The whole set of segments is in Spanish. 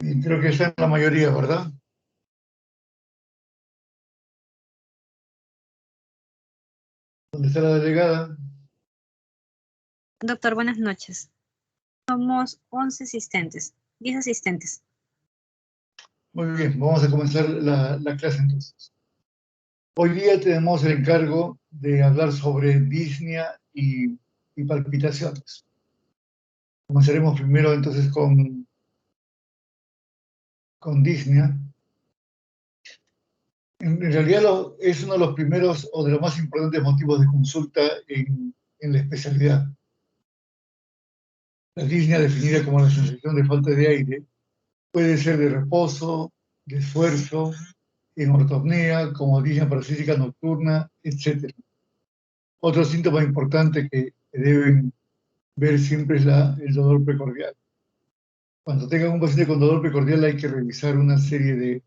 Y creo que está en la mayoría, ¿verdad? ¿Dónde está la delegada? Doctor, buenas noches. Somos 11 asistentes, 10 asistentes. Muy bien, vamos a comenzar la clase entonces. Hoy día tenemos el encargo de hablar sobre disnea y palpitaciones. Comenzaremos primero entonces con disnea. En realidad es uno de los primeros o de los más importantes motivos de consulta en la especialidad. La disnea, definida como la sensación de falta de aire, puede ser de reposo, de esfuerzo, en ortopnea, como disnea parasítica nocturna, etc. Otro síntoma importante que deben ver siempre es el dolor precordial. Cuando tengan un paciente con dolor precordial hay que revisar una serie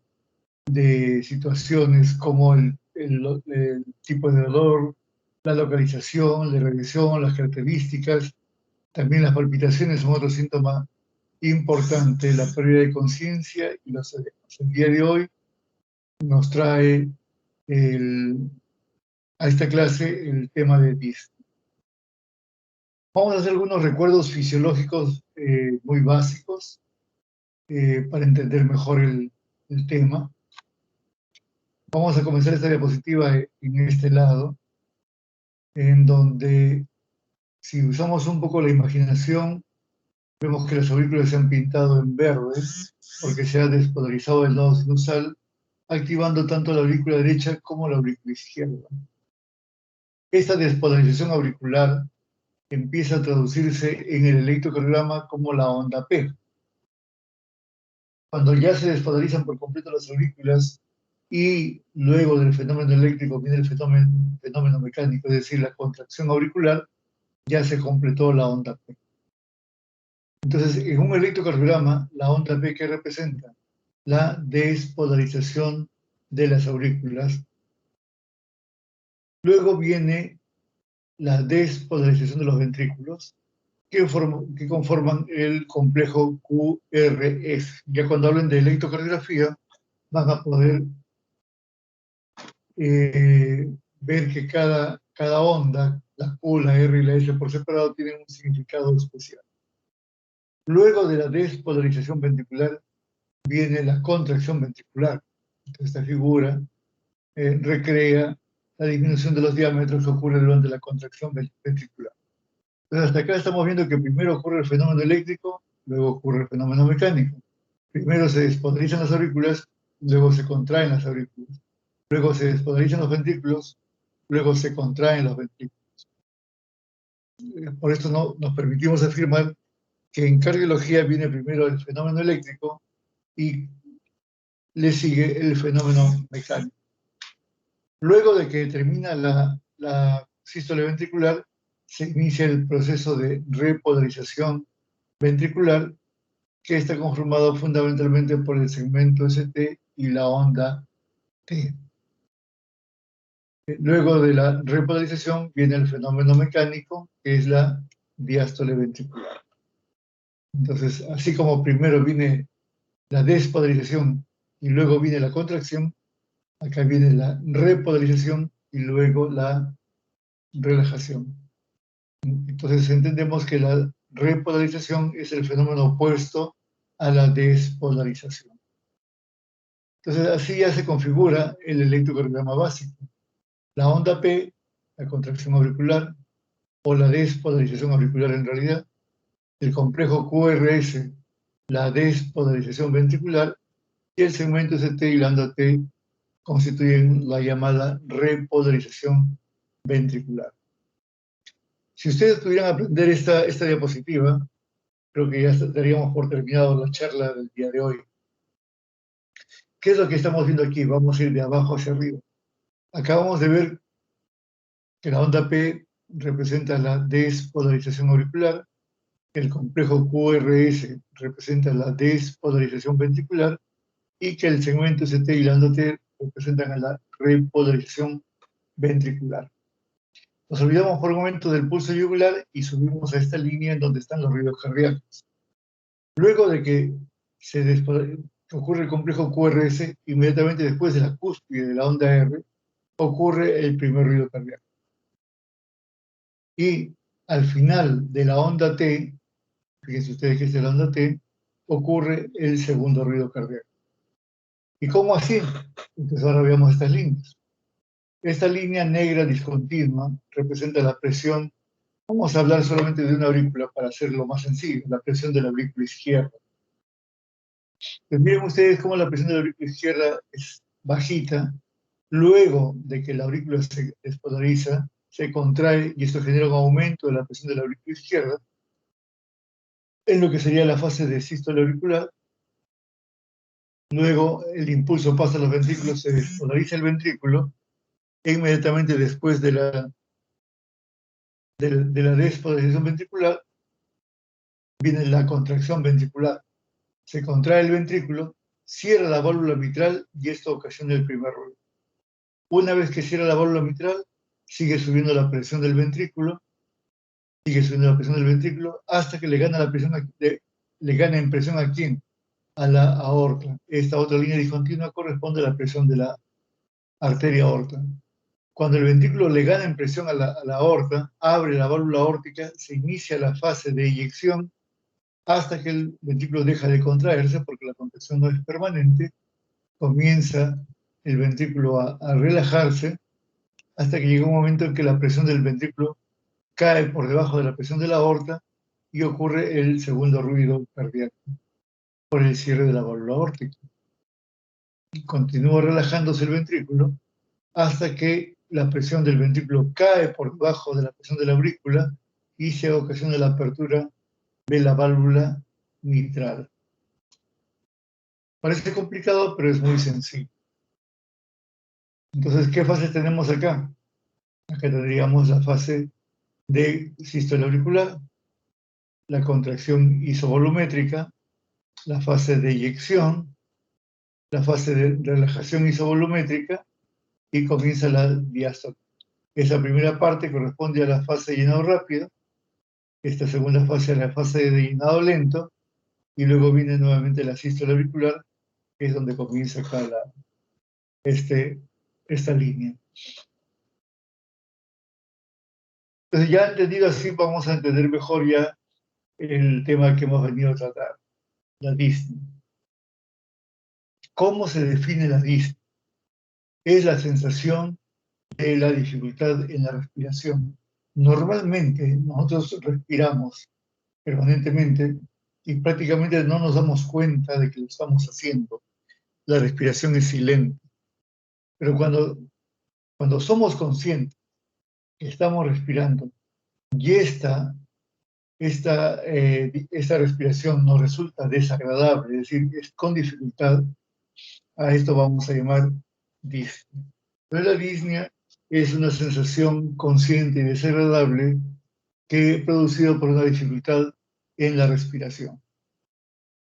de situaciones como el tipo de dolor, la localización, la revisión, las características. También las palpitaciones son otro síntoma importante, la pérdida de conciencia y los edemas. El día de hoy nos trae a esta clase el tema de disnea. Vamos a hacer algunos recuerdos fisiológicos muy básicos para entender mejor el tema. Vamos a comenzar esta diapositiva en este lado, en donde, si usamos un poco la imaginación, vemos que las aurículas se han pintado en verde, porque se ha despolarizado el nodo sinusal, activando tanto la aurícula derecha como la aurícula izquierda. Esta despolarización auricular empieza a traducirse en el electrocardiograma como la onda P. Cuando ya se despolarizan por completo las aurículas y luego del fenómeno eléctrico viene el fenómeno mecánico, es decir, la contracción auricular, ya se completó la onda P. Entonces, en un electrocardiograma, la onda P, ¿qué representa? La despolarización de las aurículas. Luego viene la despolarización de los ventrículos, que conforman el complejo QRS. Ya cuando hablen de electrocardiografía, van a poder ver que cada onda, la Q, la R y la S por separado, tienen un significado especial. Luego de la despolarización ventricular viene la contracción ventricular. Esta figura recrea la disminución de los diámetros que ocurre durante la contracción ventricular. Entonces, hasta acá estamos viendo que primero ocurre el fenómeno eléctrico, luego ocurre el fenómeno mecánico. Primero se despolarizan las aurículas, luego se contraen las aurículas. Luego se despolarizan los ventrículos, luego se contraen los ventrículos. Por esto nos permitimos afirmar que en cardiología viene primero el fenómeno eléctrico y le sigue el fenómeno mecánico. Luego de que termina la sístole ventricular, se inicia el proceso de repolarización ventricular, que está conformado fundamentalmente por el segmento ST y la onda T. Luego de la repolarización viene el fenómeno mecánico, que es la diástole ventricular. Entonces, así como primero viene la despolarización y luego viene la contracción, acá viene la repolarización y luego la relajación. Entonces entendemos que la repolarización es el fenómeno opuesto a la despolarización. Entonces así ya se configura el electrocardiograma básico. La onda P, la contracción auricular, o la despolarización auricular en realidad, el complejo QRS, la despolarización ventricular, y el segmento ST y la onda T constituyen la llamada repolarización ventricular. Si ustedes pudieran aprender esta diapositiva, creo que ya daríamos por terminado la charla del día de hoy. ¿Qué es lo que estamos viendo aquí? Vamos a ir de abajo hacia arriba. Acabamos de ver que la onda P representa la despolarización auricular, el complejo QRS representa la despolarización ventricular y que el segmento ST y la onda T representan a la repolarización ventricular. Nos olvidamos por un momento del pulso yugular y subimos a esta línea en donde están los ruidos cardíacos. Luego de que ocurre el complejo QRS, inmediatamente después de la cúspide de la onda R, ocurre el primer ruido cardíaco. Y al final de la onda T, fíjense ustedes que es la onda T, ocurre el segundo ruido cardíaco. ¿Y cómo así? Entonces ahora veamos estas líneas. Esta línea negra discontinua representa la presión. Vamos a hablar solamente de una aurícula para hacerlo más sencillo, la presión de la aurícula izquierda. Pues miren ustedes cómo la presión de la aurícula izquierda es bajita. Luego de que la aurícula se despolariza, se contrae y esto genera un aumento de la presión de la aurícula izquierda en lo que sería la fase de sístole auricular. Luego el impulso pasa a los ventrículos, se despolariza el ventrículo e inmediatamente después de la despolarización ventricular viene la contracción ventricular. Se contrae el ventrículo, cierra la válvula mitral y esto ocasiona el primer ruido. Una vez que cierra la válvula mitral, sigue subiendo la presión del ventrículo, hasta que le gana en presión ¿a quién? A la aorta. Esta otra línea discontinua corresponde a la presión de la arteria aorta. Cuando el ventrículo le gana en presión a la aorta, abre la válvula aórtica, se inicia la fase de eyección hasta que el ventrículo deja de contraerse, porque la contracción no es permanente, comienza el ventrículo a relajarse hasta que llega un momento en que la presión del ventrículo cae por debajo de la presión de la aorta y ocurre el segundo ruido cardíaco por el cierre de la válvula aórtica. Y continúa relajándose el ventrículo hasta que la presión del ventrículo cae por debajo de la presión de la aurícula y se ocasiona la apertura de la válvula mitral. Parece complicado, pero es muy sencillo. Entonces, ¿qué fases tenemos acá? Acá tendríamos la fase de sístole auricular, la contracción isovolumétrica, la fase de eyección, la fase de relajación isovolumétrica y comienza la diástole. Esa primera parte corresponde a la fase de llenado rápido, esta segunda fase a la fase de llenado lento y luego viene nuevamente la sístole auricular, que es donde comienza acá esta línea. Entonces ya entendido así vamos a entender mejor ya el tema que hemos venido a tratar, la disnea. ¿Cómo se define la disnea? Es la sensación de la dificultad en la respiración. Normalmente nosotros respiramos permanentemente y prácticamente no nos damos cuenta de que lo estamos haciendo. La respiración es silente. Pero cuando somos conscientes que estamos respirando y esta respiración nos resulta desagradable, es decir, es con dificultad, a esto vamos a llamar disnea. Pero la disnea es una sensación consciente y desagradable que es producida por una dificultad en la respiración.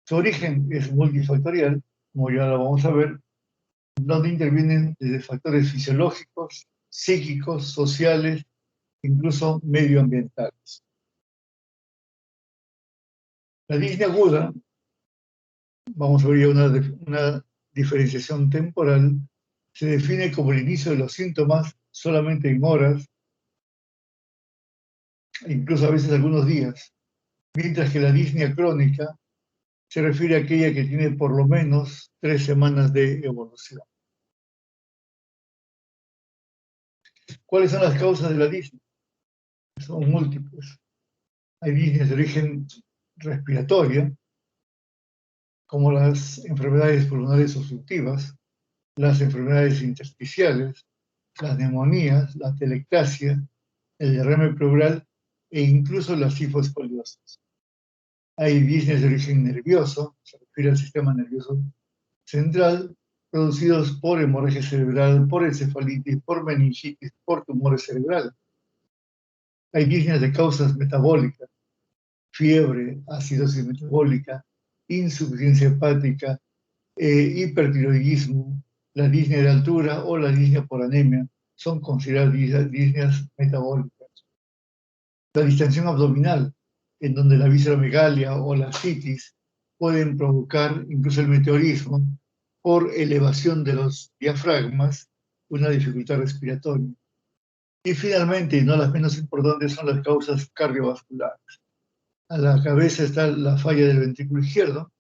Su origen es multifactorial, como ya lo vamos a ver, donde intervienen desde factores fisiológicos, psíquicos, sociales, incluso medioambientales. La disnea aguda, vamos a ver ya una diferenciación temporal, se define como el inicio de los síntomas solamente en horas, incluso a veces algunos días, mientras que la disnea crónica se refiere a aquella que tiene por lo menos 3 semanas de evolución. ¿Cuáles son las causas de la disnea? Son múltiples. Hay disneas de origen respiratoria, como las enfermedades pulmonares obstructivas, las enfermedades intersticiales, las neumonías, la telectasia, el derrame pleural e incluso la sifoescoliosis. Hay disneas de origen nervioso, se refiere al sistema nervioso central, producidos por hemorragia cerebral, por encefalitis, por meningitis, por tumores cerebrales. Hay disneas de causas metabólicas, fiebre, acidosis metabólica, insuficiencia hepática, hipertiroidismo, la disnea de altura o la disnea por anemia son consideradas disneas metabólicas. La distensión abdominal, en donde la visceromegalia o la citis pueden provocar incluso el meteorismo por elevación de los diafragmas, una dificultad respiratoria. Y finalmente, y no las menos importantes, son las causas cardiovasculares. A la cabeza está la falla del ventrículo izquierdo,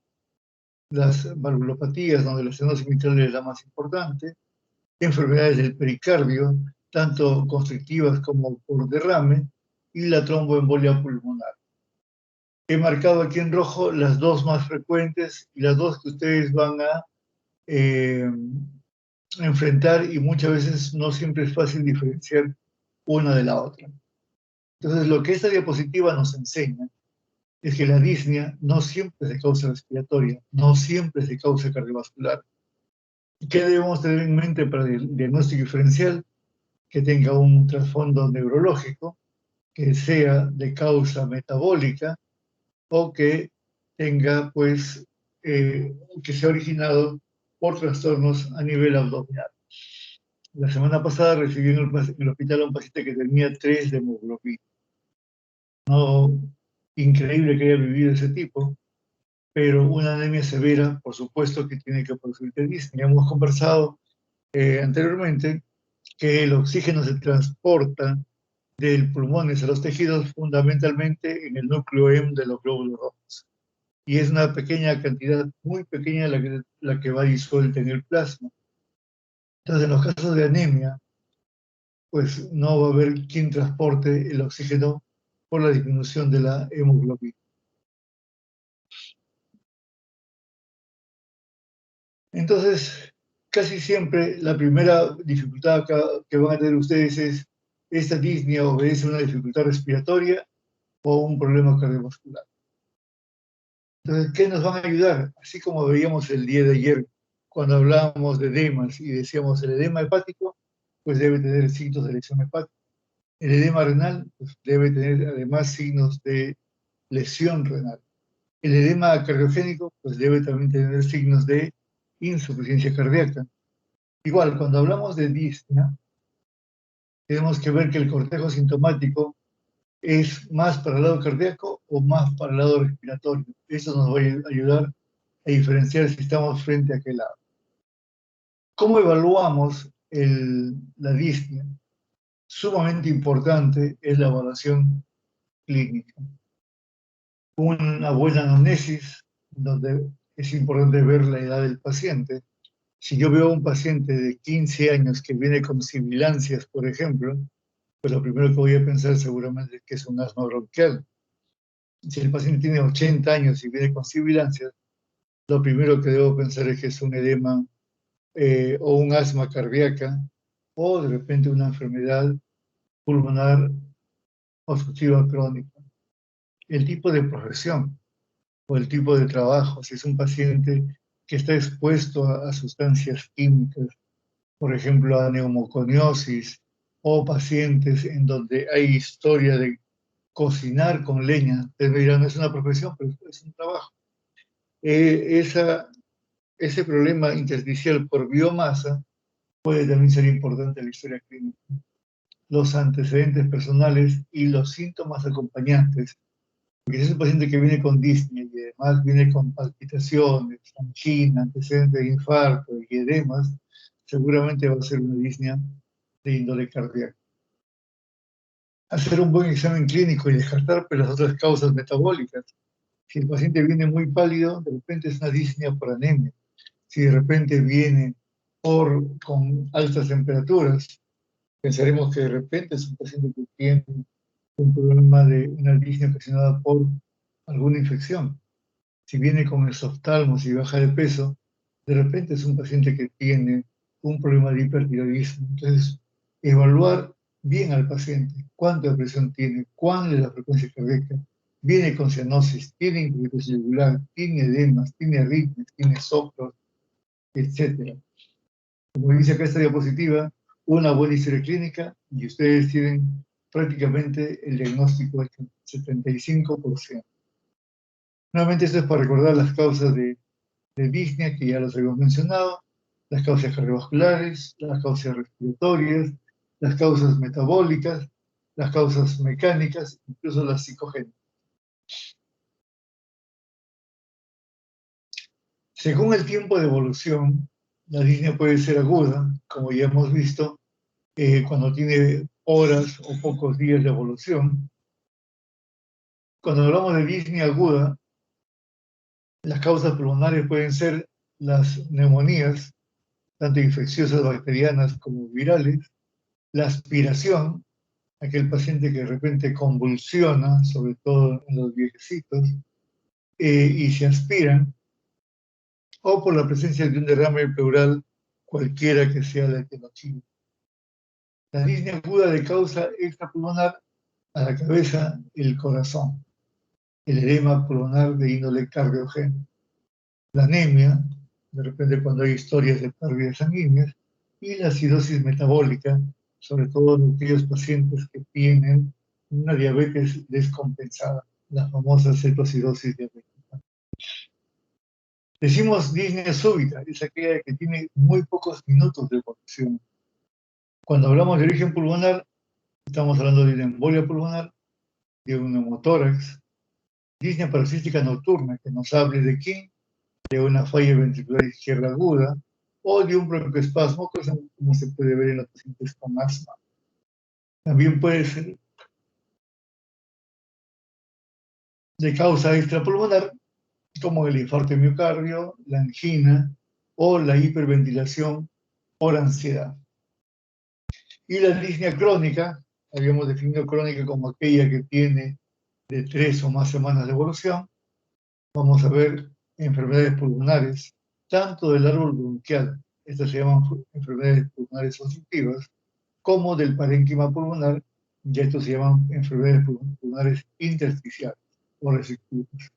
las valvulopatías, donde la estenosis mitral es la más importante, enfermedades del pericardio, tanto constrictivas como por derrame, y la tromboembolia pulmonar. He marcado aquí en rojo las dos más frecuentes y las dos que ustedes van a enfrentar, y muchas veces no siempre es fácil diferenciar una de la otra. Entonces, lo que esta diapositiva nos enseña es que la disnea no siempre es de causa respiratoria, no siempre es de causa cardiovascular. ¿Qué debemos tener en mente para el diagnóstico diferencial? Que tenga un trasfondo neurológico, que sea de causa metabólica o que tenga, pues, que sea originado por trastornos a nivel abdominal. La semana pasada recibí en el hospital a un paciente que tenía 3 de hemoglobina. No, increíble que haya vivido ese tipo, pero una anemia severa, por supuesto que tiene que producir disnea. Hemos conversado anteriormente que el oxígeno se transporta del pulmones a los tejidos fundamentalmente en el núcleo M de los glóbulos rojos. Y es una pequeña cantidad, muy pequeña, la que va disuelta en el plasma. Entonces, en los casos de anemia, pues no va a haber quien transporte el oxígeno por la disminución de la hemoglobina. Entonces, casi siempre la primera dificultad que van a tener ustedes es: ¿esta disnea obedece a una dificultad respiratoria o un problema cardiovascular? Entonces, ¿qué nos van a ayudar? Así como veíamos el día de ayer cuando hablábamos de edemas y decíamos el edema hepático, pues debe tener signos de lesión hepática. El edema renal, pues debe tener además signos de lesión renal. El edema cardiogénico, pues debe también tener signos de insuficiencia cardíaca. Igual, cuando hablamos de disnea, tenemos que ver que el cortejo sintomático es más para el lado cardíaco o más para el lado respiratorio. Eso nos va a ayudar a diferenciar si estamos frente a qué lado. ¿Cómo evaluamos la disnea? Sumamente importante es la evaluación clínica. Una buena anamnesis, donde es importante ver la edad del paciente. Si yo veo a un paciente de 15 años que viene con sibilancias, por ejemplo, pues lo primero que voy a pensar seguramente es que es un asma bronquial. Si el paciente tiene 80 años y viene con sibilancias, lo primero que debo pensar es que es un edema o un asma cardíaca o de repente una enfermedad pulmonar obstructiva crónica. El tipo de profesión o el tipo de trabajo, si es un paciente que está expuesto a sustancias químicas, por ejemplo a neumoconiosis, o pacientes en donde hay historia de cocinar con leña. Ustedes me dirán, no es una profesión, pero es un trabajo. Ese problema intersticial por biomasa puede también ser importante en la historia clínica. Los antecedentes personales y los síntomas acompañantes. Porque si es un paciente que viene con disnea y además viene con palpitaciones, angina, antecedentes de infarto y edemas, seguramente va a ser una disnea de índole cardíaca. Hacer un buen examen clínico y descartar las otras causas metabólicas. Si el paciente viene muy pálido, de repente es una disnea por anemia. Si de repente viene con altas temperaturas, pensaremos que de repente es un paciente que tiene un problema de una disnea ocasionada por alguna infección. Si viene con exoftalmos y baja de peso, de repente es un paciente que tiene un problema de hipertiroidismo. Entonces, evaluar bien al paciente, cuánta presión tiene, cuál es la frecuencia cardíaca, viene con cianosis, tiene infiltración celular, tiene edemas, tiene arritmias, tiene soplos, etc. Como dice acá esta diapositiva, una buena historia clínica y ustedes tienen prácticamente el diagnóstico hecho, 75%. Nuevamente esto es para recordar las causas de disnea, que ya los habíamos mencionado, las causas cardiovasculares, las causas respiratorias, las causas metabólicas, las causas mecánicas, incluso las psicogénicas. Según el tiempo de evolución, la disnea puede ser aguda, como ya hemos visto, cuando tiene horas o pocos días de evolución. Cuando hablamos de disnea aguda, las causas pulmonares pueden ser las neumonías, tanto infecciosas bacterianas como virales, la aspiración, aquel paciente que de repente convulsiona, sobre todo en los viejecitos, y se aspiran, o por la presencia de un derrame pleural, cualquiera que sea la etiología. La disnea aguda de causa extrapulmonar a la cabeza, el corazón, el edema pulmonar de índole cardiogénico, la anemia, de repente cuando hay historias de pérdidas sanguíneas, y la acidosis metabólica, sobre todo en aquellos pacientes que tienen una diabetes descompensada, la famosa cetoacidosis diabética. Decimos disnea súbita, es aquella que tiene muy pocos minutos de evolución. Cuando hablamos de origen pulmonar, estamos hablando de una embolia pulmonar, de un neumotórax, disnea paroxística nocturna, que nos hable de quién, de una falla ventricular izquierda aguda o de un broncoespasmo, como se puede ver en los pacientes con asma. También puede ser de causa extrapulmonar, como el infarto de miocardio, la angina o la hiperventilación por ansiedad. Y la disnea crónica, habíamos definido crónica como aquella que tiene de 3 o más semanas de evolución. Vamos a ver enfermedades pulmonares, tanto del árbol bronquial, estas se llaman enfermedades pulmonares obstructivas, como del parénquima pulmonar, y estos se llaman enfermedades pulmonares intersticiales o restrictivas.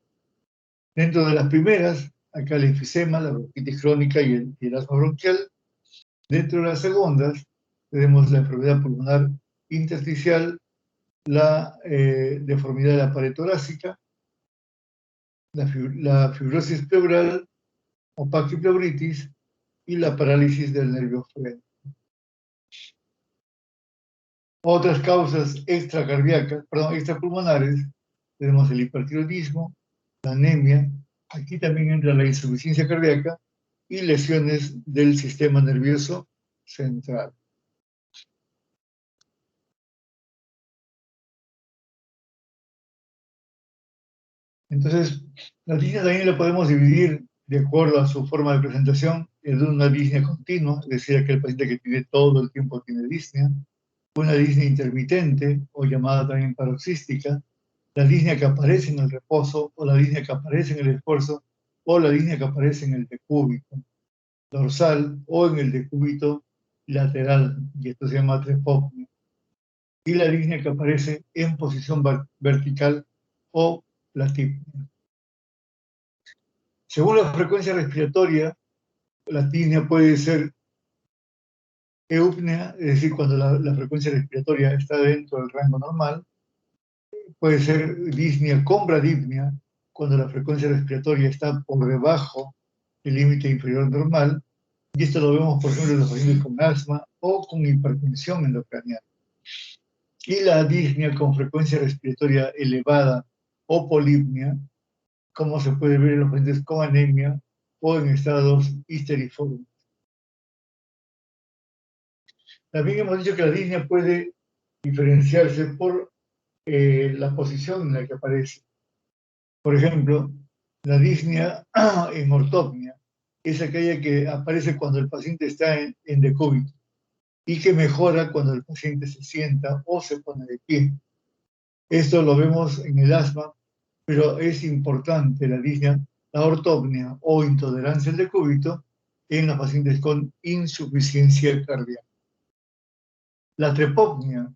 Dentro de las primeras, acá el enfisema, la bronquitis crónica y el asma bronquial. Dentro de las segundas, tenemos la enfermedad pulmonar intersticial, la deformidad de la pared torácica, la fibrosis pleural o paquipleuritis y la parálisis del nervio freno. Otras causas extrapulmonares, tenemos el hipertiroidismo, la anemia, aquí también entra la insuficiencia cardíaca y lesiones del sistema nervioso central. Entonces, la disnea también la podemos dividir de acuerdo a su forma de presentación en una disnea continua, es decir, aquel paciente que tiene todo el tiempo tiene disnea, una disnea intermitente o llamada también paroxística, la disnea que aparece en el reposo o la disnea que aparece en el esfuerzo o la disnea que aparece en el decúbito dorsal o en el decúbito lateral, y esto se llama trepopnea, y la disnea que aparece en posición vertical o platipnea. Según la frecuencia respiratoria, la disnea puede ser eupnea, es decir, cuando la frecuencia respiratoria está dentro del rango normal, puede ser disnea con bradipnea, cuando la frecuencia respiratoria está por debajo del límite inferior normal, y esto lo vemos, por ejemplo, en los pacientes con asma o con hipertensión endocraniana. Y la disnea con frecuencia respiratoria elevada o polipnea, como se puede ver en los pacientes con anemia o en estados histeriformes. También hemos dicho que la disnea puede diferenciarse por la posición en la que aparece. Por ejemplo, la disnea en ortopnea es aquella que aparece cuando el paciente está en decúbito y que mejora cuando el paciente se sienta o se pone de pie. Esto lo vemos en el asma, pero es importante la disnea, la ortopnea o intolerancia al decúbito en los pacientes con insuficiencia cardíaca. La trepopnea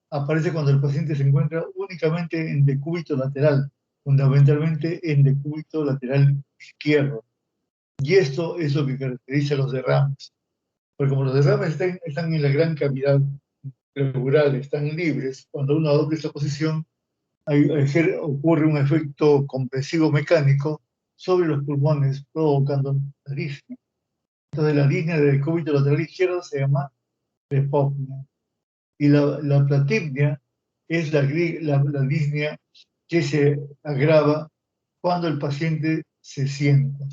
aparece cuando el paciente se encuentra únicamente en decúbito lateral, fundamentalmente en decúbito lateral izquierdo. Y esto es lo que caracteriza a los derrames. Porque como los derrames están en la gran cavidad pleural, están libres, cuando uno adopta esta posición, ocurre un efecto compresivo mecánico sobre los pulmones, provocando la disnea. Entonces, la disnea del decúbito lateral izquierdo se llama trepopnea. Y la platipnea es la disnea que se agrava cuando el paciente se sienta.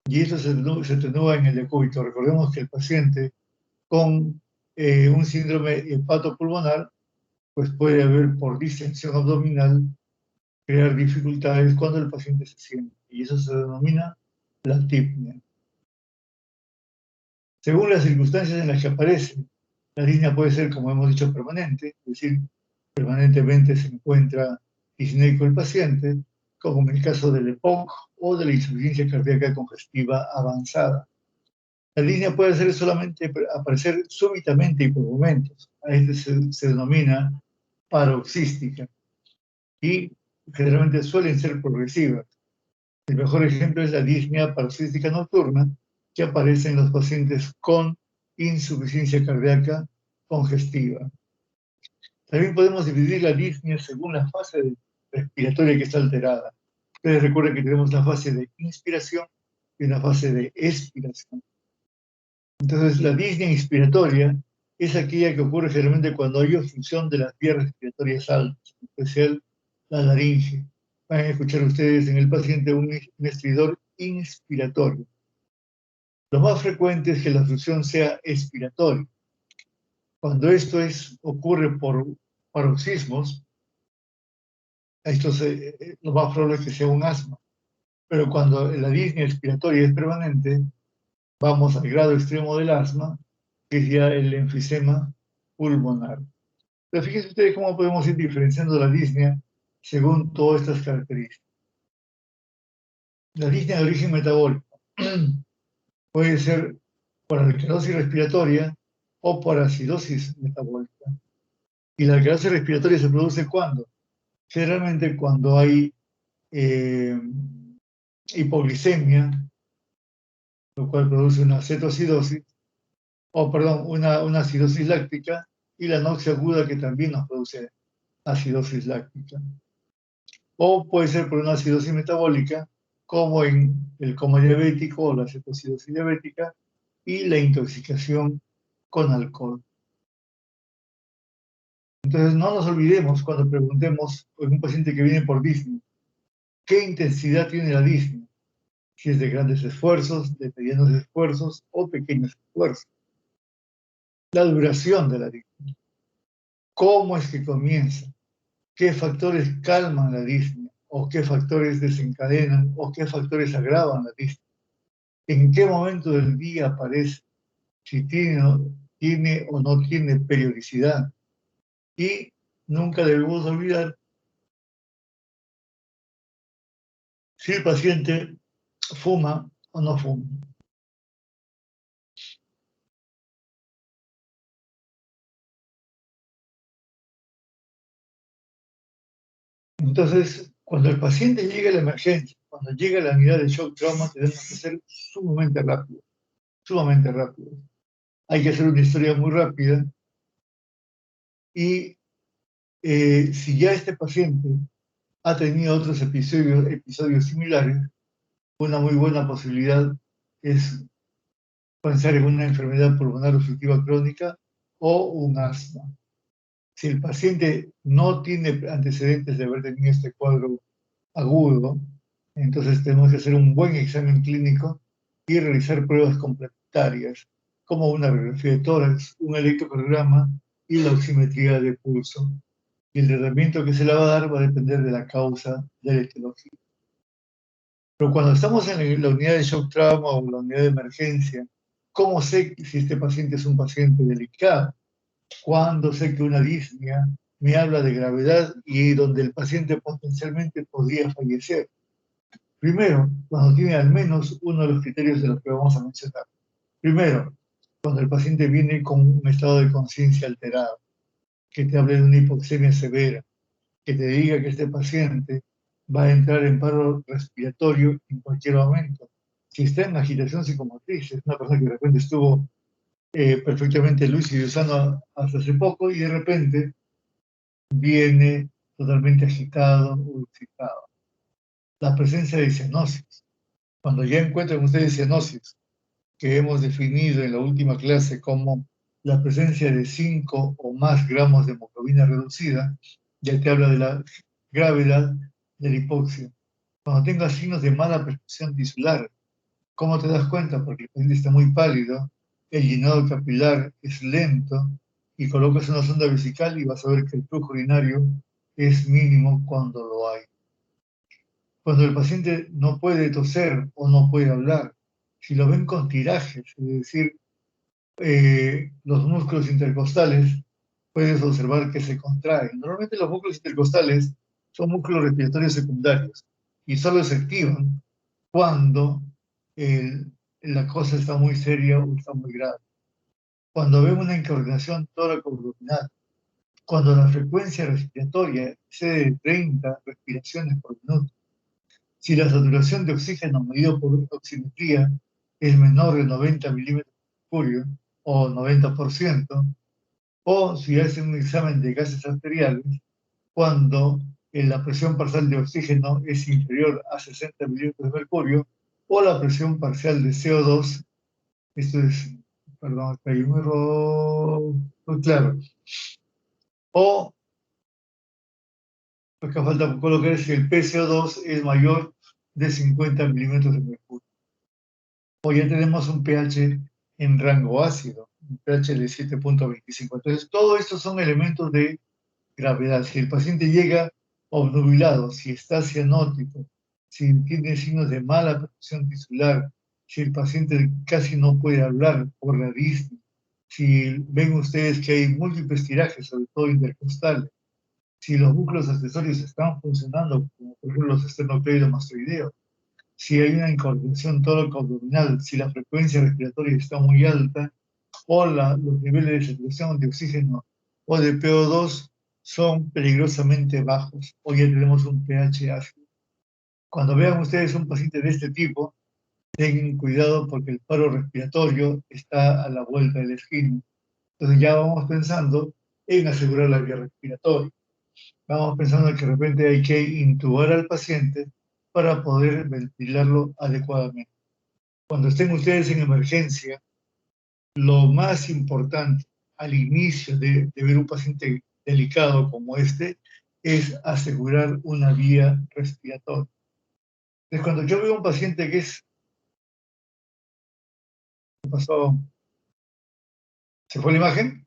Y eso se atenúa en el decúbito. Recordemos que el paciente con un síndrome hepatopulmonar, pues puede haber por distensión abdominal, crear dificultades cuando el paciente se sienta. Y eso se denomina platipnea. Según las circunstancias en las que aparece, la disnea puede ser, como hemos dicho, permanente, es decir, permanentemente se encuentra disneico el paciente, como en el caso del EPOC o de la insuficiencia cardíaca congestiva avanzada. La disnea puede aparecer súbitamente y por momentos. A este se denomina paroxística y generalmente suelen ser progresivas. El mejor ejemplo es la disnea paroxística nocturna, que aparece en los pacientes con insuficiencia cardíaca congestiva. También podemos dividir la disnea según la fase respiratoria que está alterada. Ustedes recuerden que tenemos una fase de inspiración y una fase de expiración. Entonces, la disnea inspiratoria es aquella que ocurre generalmente cuando hay obstrucción de las vías respiratorias altas, en especial la laringe. Van a escuchar ustedes en el paciente un estridor inspiratorio. Lo más frecuente es que la obstrucción sea expiratoria. Cuando esto ocurre por paroxismos, lo más probable es que sea un asma. Pero cuando la disnea expiratoria es permanente, vamos al grado extremo del asma, que es ya el enfisema pulmonar. Pero fíjense ustedes cómo podemos ir diferenciando la disnea según todas estas características. La disnea de origen metabólico puede ser por alcalosis respiratoria o por acidosis metabólica. ¿Y la alcalosis respiratoria se produce cuándo? Generalmente cuando hay hipoglicemia, lo cual produce una cetoacidosis, una acidosis láctica, y la anoxia aguda, que también nos produce acidosis láctica. O puede ser por una acidosis metabólica, como en el coma diabético o la cetoacidosis diabética, y la intoxicación con alcohol. Entonces, no nos olvidemos cuando preguntemos a un paciente que viene por disnea, ¿qué intensidad tiene la disnea? Si es de grandes esfuerzos, de medianos esfuerzos o pequeños esfuerzos. La duración de la disnea. ¿Cómo es que comienza? ¿Qué factores calman la disnea? ¿O qué factores desencadenan? ¿O qué factores agravan la disnea? ¿En qué momento del día aparece? Si tiene o no tiene periodicidad. Y nunca debemos olvidar si el paciente fuma o no fuma. Entonces, cuando el paciente llega a la emergencia, cuando llega a la unidad de shock trauma, tenemos que ser sumamente rápidos, sumamente rápidos. Hay que hacer una historia muy rápida y si ya este paciente ha tenido otros episodios similares, una muy buena posibilidad es pensar en una enfermedad pulmonar obstructiva crónica o un asma. Si el paciente no tiene antecedentes de haber tenido este cuadro agudo, entonces tenemos que hacer un buen examen clínico y realizar pruebas complementarias, como una radiografía de tórax, un electrocardiograma y la oximetría de pulso. Y el tratamiento que se le va a dar va a depender de la causa de la etiología. Pero cuando estamos en la unidad de shock trauma o la unidad de emergencia, ¿cómo sé si este paciente es un paciente delicado? Cuando sé que una disnea me habla de gravedad y donde el paciente potencialmente podría fallecer. Primero, cuando tiene al menos uno de los criterios de los que vamos a mencionar. Primero, cuando el paciente viene con un estado de conciencia alterado, que te hable de una hipoxemia severa, que te diga que este paciente va a entrar en paro respiratorio en cualquier momento. Si está en agitación psicomotriz, es una persona que de repente estuvo perfectamente lúcido y sano hasta hace poco y de repente viene totalmente agitado o excitado. La presencia de cianosis. Cuando ya encuentran ustedes cianosis, que hemos definido en la última clase como la presencia de 5 o más gramos de hemoglobina reducida, ya te habla de la gravedad de la hipoxia. Cuando tengas signos de mala perfusión tisular, ¿cómo te das cuenta? Porque el paciente está muy pálido, el llenado capilar es lento, y colocas una sonda vesical y vas a ver que el flujo urinario es mínimo cuando lo hay. Cuando el paciente no puede toser o no puede hablar, si lo ven con tirajes, es decir, los músculos intercostales, puedes observar que se contraen. Normalmente los músculos intercostales son músculos respiratorios secundarios y solo se activan cuando la cosa está muy seria o está muy grave. Cuando vemos una incoordinación tóraco-abdominal, cuando la frecuencia respiratoria excede de 30 respiraciones por minuto, si la saturación de oxígeno medido por oximetría es menor de 90 milímetros de mercurio o 90%, o si hacen un examen de gases arteriales, cuando la presión parcial de oxígeno es inferior a 60 milímetros de mercurio, o la presión parcial de CO2, esto es, perdón, acá hay un error, muy claro, o lo que falta colocar es que el PCO2 es mayor de 50 milímetros de mercurio. O ya tenemos un pH en rango ácido, un pH de 7.25. Entonces, todos estos son elementos de gravedad. Si el paciente llega obnubilado, si está cianótico, si tiene signos de mala perfusión tisular, si el paciente casi no puede hablar por la disnea, si ven ustedes que hay múltiples tirajes, sobre todo intercostales, si los músculos accesorios están funcionando, como por ejemplo los esternocleidomastoideos, si hay una incoordinación tóraco-abdominal, si la frecuencia respiratoria está muy alta, o los niveles de saturación de oxígeno o de PO2 son peligrosamente bajos, o ya tenemos un pH ácido. Cuando vean ustedes un paciente de este tipo, tengan cuidado porque el paro respiratorio está a la vuelta de la esquina. Entonces ya vamos pensando en asegurar la vía respiratoria. Vamos pensando que de repente hay que intubar al paciente para poder ventilarlo adecuadamente. Cuando estén ustedes en emergencia, lo más importante al inicio de ver un paciente delicado como este es asegurar una vía respiratoria. Entonces, cuando yo veo un paciente que es, ¿qué pasó? ¿Se fue la imagen?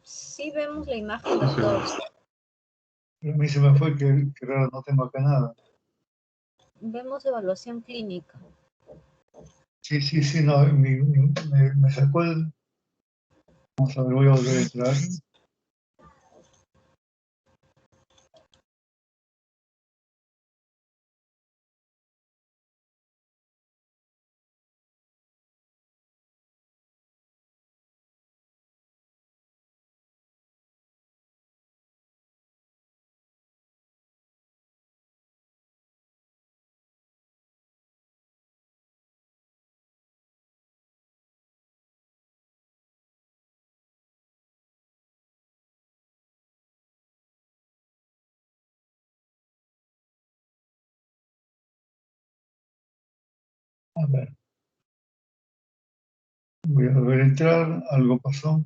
Sí vemos la imagen, doctor. A mí se me fue, que raro, no tengo acá nada. Vemos evaluación clínica. Sí, sí, sí, no, me sacó el... Vamos a ver, voy a volver a entrar. A ver, voy a volver a entrar, algo pasó.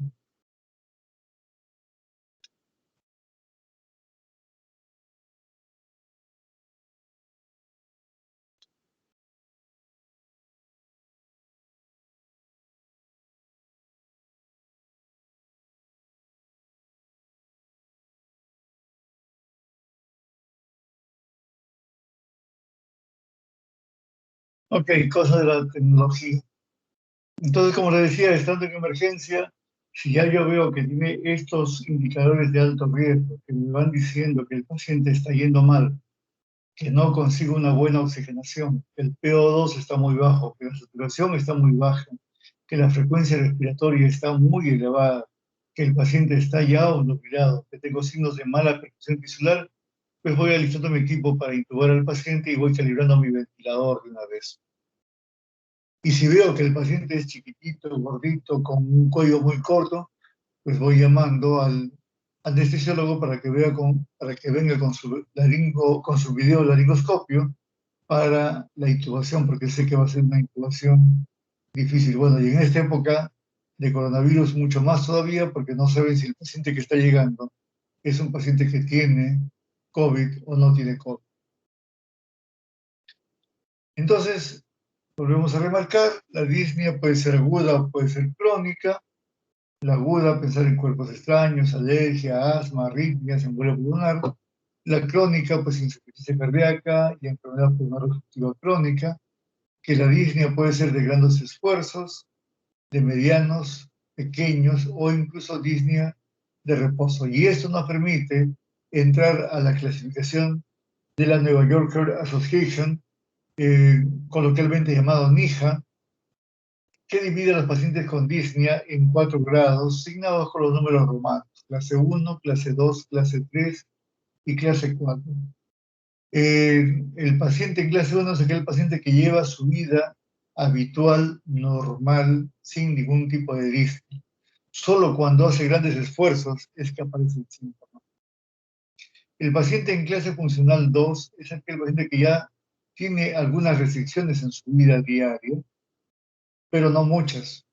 Ok, cosa de la tecnología. Entonces, como le decía, estando en emergencia, si ya yo veo que tiene estos indicadores de alto riesgo, que me van diciendo que el paciente está yendo mal, que no consigue una buena oxigenación, que el PO2 está muy bajo, que la saturación está muy baja, que la frecuencia respiratoria está muy elevada, que el paciente está ya obnubilado, que tengo signos de mala perfusión tisular, pues voy alistando mi equipo para intubar al paciente y voy calibrando mi ventilador de una vez. Y si veo que el paciente es chiquitito, gordito, con un cuello muy corto, pues voy llamando al anestesiólogo para que venga con con su video laringoscopio para la intubación, porque sé que va a ser una intubación difícil. Bueno, y en esta época de coronavirus mucho más todavía, porque no saben si el paciente que está llegando es un paciente que tiene COVID o no tiene COVID. Entonces, volvemos a remarcar, la disnea puede ser aguda o puede ser crónica. La aguda, pensar en cuerpos extraños, alergia, asma, arritmias, embolia pulmonar. La crónica, pues insuficiencia cardíaca y enfermedad pulmonar obstructiva crónica. Que la disnea puede ser de grandes esfuerzos, de medianos, pequeños o incluso disnea de reposo. Y esto nos permite entrar a la clasificación de la New Yorker Association, coloquialmente llamado NIHA, que divide a los pacientes con disnea en 4 grados, signados con los números romanos: clase 1, clase 2, clase 3 y clase 4. El paciente en clase 1 es aquel paciente que lleva su vida habitual, normal, sin ningún tipo de disnea. Solo cuando hace grandes esfuerzos es que aparece el síntoma. El paciente en clase funcional 2 es aquel paciente que ya tiene algunas restricciones en su vida diaria, pero no muchas.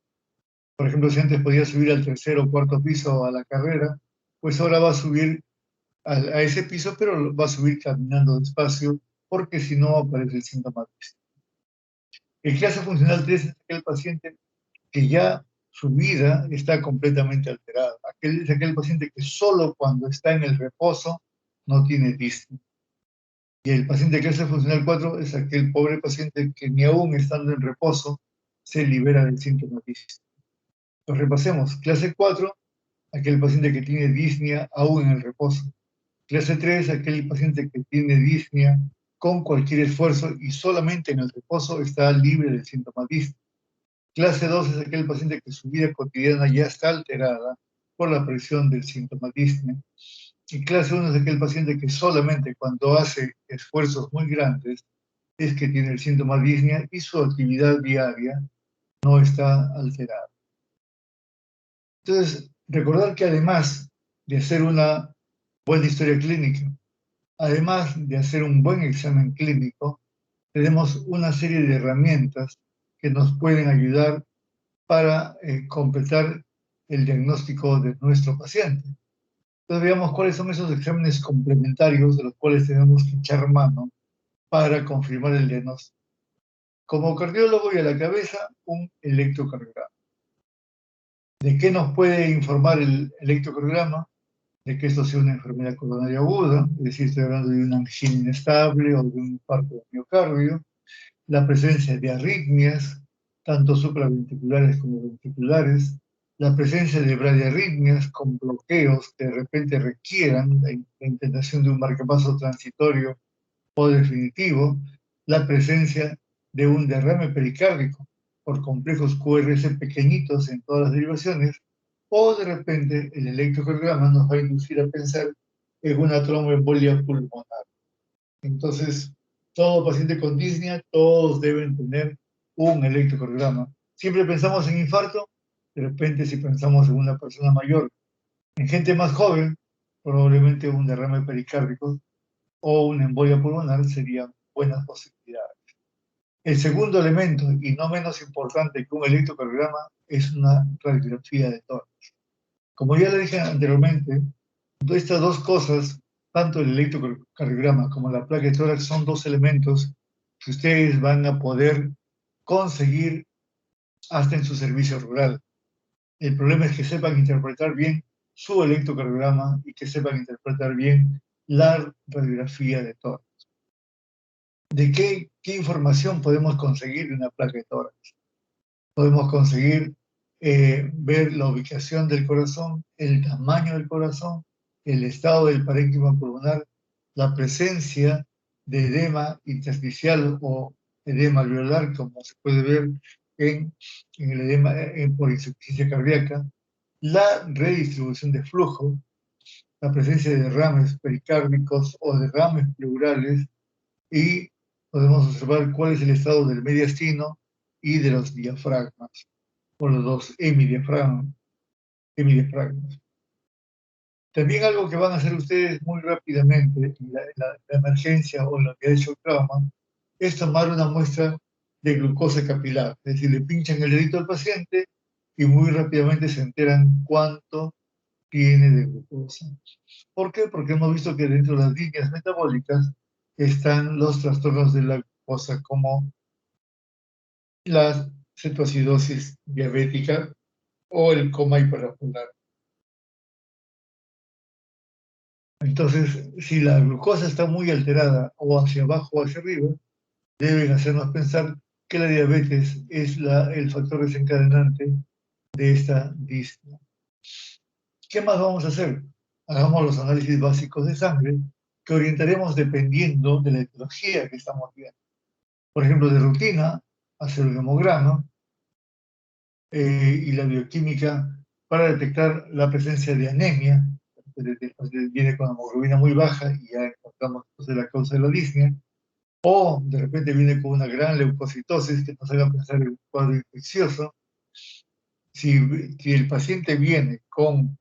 Por ejemplo, si antes podía subir al tercer o cuarto piso a la carrera, pues ahora va a subir a ese piso, pero va a subir caminando despacio, porque si no aparece el síntoma. El clase funcional 3 es aquel paciente que ya su vida está completamente alterada. Es aquel paciente que solo cuando está en el reposo no tiene disnea. Y el paciente de clase funcional 4 es aquel pobre paciente que ni aún estando en reposo se libera del síntoma disnea. Pues repasemos. Clase 4, aquel paciente que tiene disnea aún en el reposo. Clase 3, aquel paciente que tiene disnea con cualquier esfuerzo y solamente en el reposo está libre del síntoma disnea. Clase 2 es aquel paciente que su vida cotidiana ya está alterada por la presión del síntoma disnea. Y clase 1 es aquel paciente que solamente cuando hace esfuerzos muy grandes es que tiene el síntoma disnea y su actividad diaria no está alterada. Entonces, recordar que además de hacer una buena historia clínica, además de hacer un buen examen clínico, tenemos una serie de herramientas que nos pueden ayudar para completar el diagnóstico de nuestro paciente. Entonces veamos cuáles son esos exámenes complementarios de los cuales tenemos que echar mano para confirmar el diagnóstico. Como cardiólogo y a la cabeza, un electrocardiograma. ¿De qué nos puede informar el electrocardiograma? De que esto sea una enfermedad coronaria aguda, es decir, estoy hablando de una angina inestable o de un infarto de miocardio, la presencia de arritmias, tanto supraventriculares como ventriculares, la presencia de bradiarritmias con bloqueos que de repente requieran la intentación de un marcapaso transitorio o definitivo, la presencia de un derrame pericárdico por complejos QRS pequeñitos en todas las derivaciones, o de repente el electrocardiograma nos va a inducir a pensar en una tromboembolia pulmonar. Entonces, todo paciente con disnea, todos deben tener un electrocardiograma. Siempre pensamos en infarto, de repente si pensamos en una persona mayor, en gente más joven, probablemente un derrame pericárdico o una embolia pulmonar serían buenas posibilidades. El segundo elemento, y no menos importante que un electrocardiograma, es una radiografía de tórax. Como ya le dije anteriormente, estas dos cosas, tanto el electrocardiograma como la placa de tórax, son dos elementos que ustedes van a poder conseguir hasta en su servicio rural. El problema es que sepan interpretar bien su electrocardiograma y que sepan interpretar bien la radiografía de tórax. ¿De qué información podemos conseguir de una placa de tórax? Podemos conseguir ver la ubicación del corazón, el tamaño del corazón, el estado del parénquima pulmonar, la presencia de edema intersticial o edema alveolar, como se puede ver en el edema por insuficiencia cardíaca, la redistribución de flujo, la presencia de derrames pericárdicos o derrames pleurales, y podemos observar cuál es el estado del mediastino y de los diafragmas, o los dos hemidiafragmas. hemidiafragmas. También algo que van a hacer ustedes muy rápidamente en la emergencia o en lo que ha hecho el trauma es tomar una muestra de glucosa capilar. Es decir, le pinchan el dedito al paciente y muy rápidamente se enteran cuánto tiene de glucosa. ¿Por qué? Porque hemos visto que dentro de las líneas metabólicas están los trastornos de la glucosa como la cetoacidosis diabética o el coma hiperosmolar. Entonces, si la glucosa está muy alterada o hacia abajo o hacia arriba, deben hacernos pensar que la diabetes es el factor desencadenante de esta disnea. ¿Qué más vamos a hacer? Hagamos los análisis básicos de sangre que orientaremos dependiendo de la etiología que estamos viendo. Por ejemplo, de rutina, hacer un hemograma y la bioquímica para detectar la presencia de anemia. Viene con hemoglobina muy baja y ya encontramos la causa de la disnea. O de repente viene con una gran leucocitosis que nos haga pensar en un cuadro infeccioso. Si el paciente viene con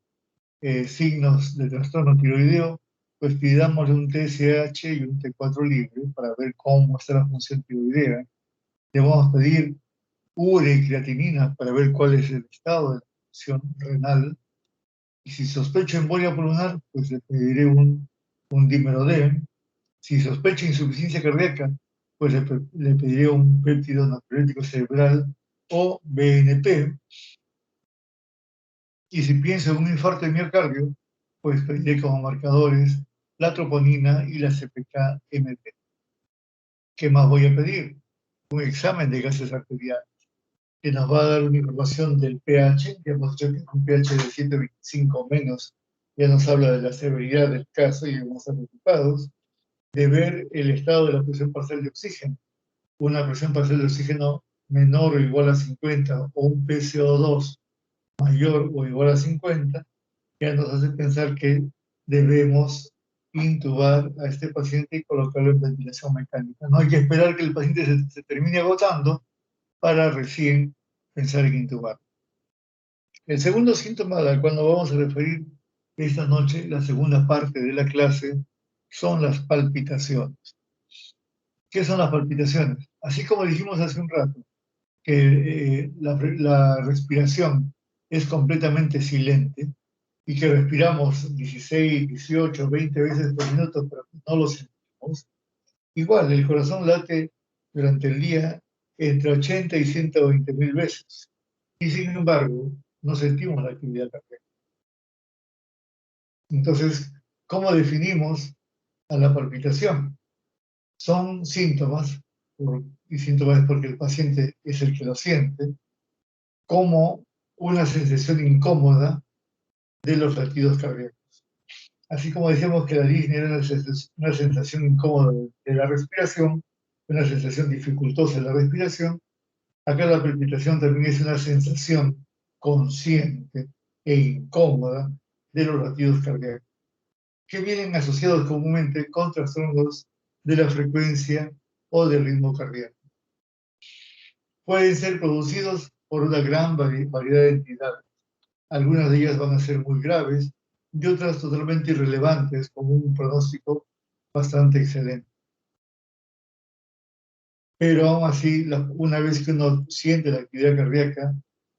signos de trastorno tiroideo, pues pidámosle un TSH y un T4 libre para ver cómo está la función tiroidea. Le vamos a pedir urea y creatinina para ver cuál es el estado de la función renal. Y si sospecho embolia pulmonar, pues le pediré un dímero D. Si sospecho insuficiencia cardíaca, pues le pediré un péptido natriurético cerebral o BNP. Y si pienso en un infarto de miocardio, pues pediré como marcadores la troponina y la CPK-MT. ¿Qué más voy a pedir? Un examen de gases arteriales, que nos va a dar una información del pH, que hemos dicho que un pH de 125 menos ya nos habla de la severidad del caso y vamos a estar preocupados, de ver el estado de la presión parcial de oxígeno. Una presión parcial de oxígeno menor o igual a 50 o un PCO2 mayor o igual a 50, ya nos hace pensar que debemos intubar a este paciente y colocarlo en ventilación mecánica. No hay que esperar que el paciente se termine agotando para recién pensar en intubar. El segundo síntoma al cual nos vamos a referir esta noche, la segunda parte de la clase, son las palpitaciones. ¿Qué son las palpitaciones? Así como dijimos hace un rato, que la respiración es completamente silente y que respiramos 16, 18, 20 veces por minuto, pero no lo sentimos. Igual, el corazón late durante el día entre 80 y 120.000 veces. Y sin embargo, no sentimos la actividad cardíaca. Entonces, ¿cómo definimos a la palpitación? Son síntomas, y síntomas es porque el paciente es el que lo siente, como una sensación incómoda de los latidos cardíacos. Así como decíamos que la disnea era una sensación incómoda de la respiración, una sensación dificultosa de la respiración, acá la palpitación también es una sensación consciente e incómoda de los latidos cardíacos, que vienen asociados comúnmente con trastornos de la frecuencia o del ritmo cardíaco. Pueden ser producidos por una gran variedad de entidades. Algunas de ellas van a ser muy graves y otras totalmente irrelevantes, con un pronóstico bastante excelente. Pero aún así, una vez que uno siente la actividad cardíaca,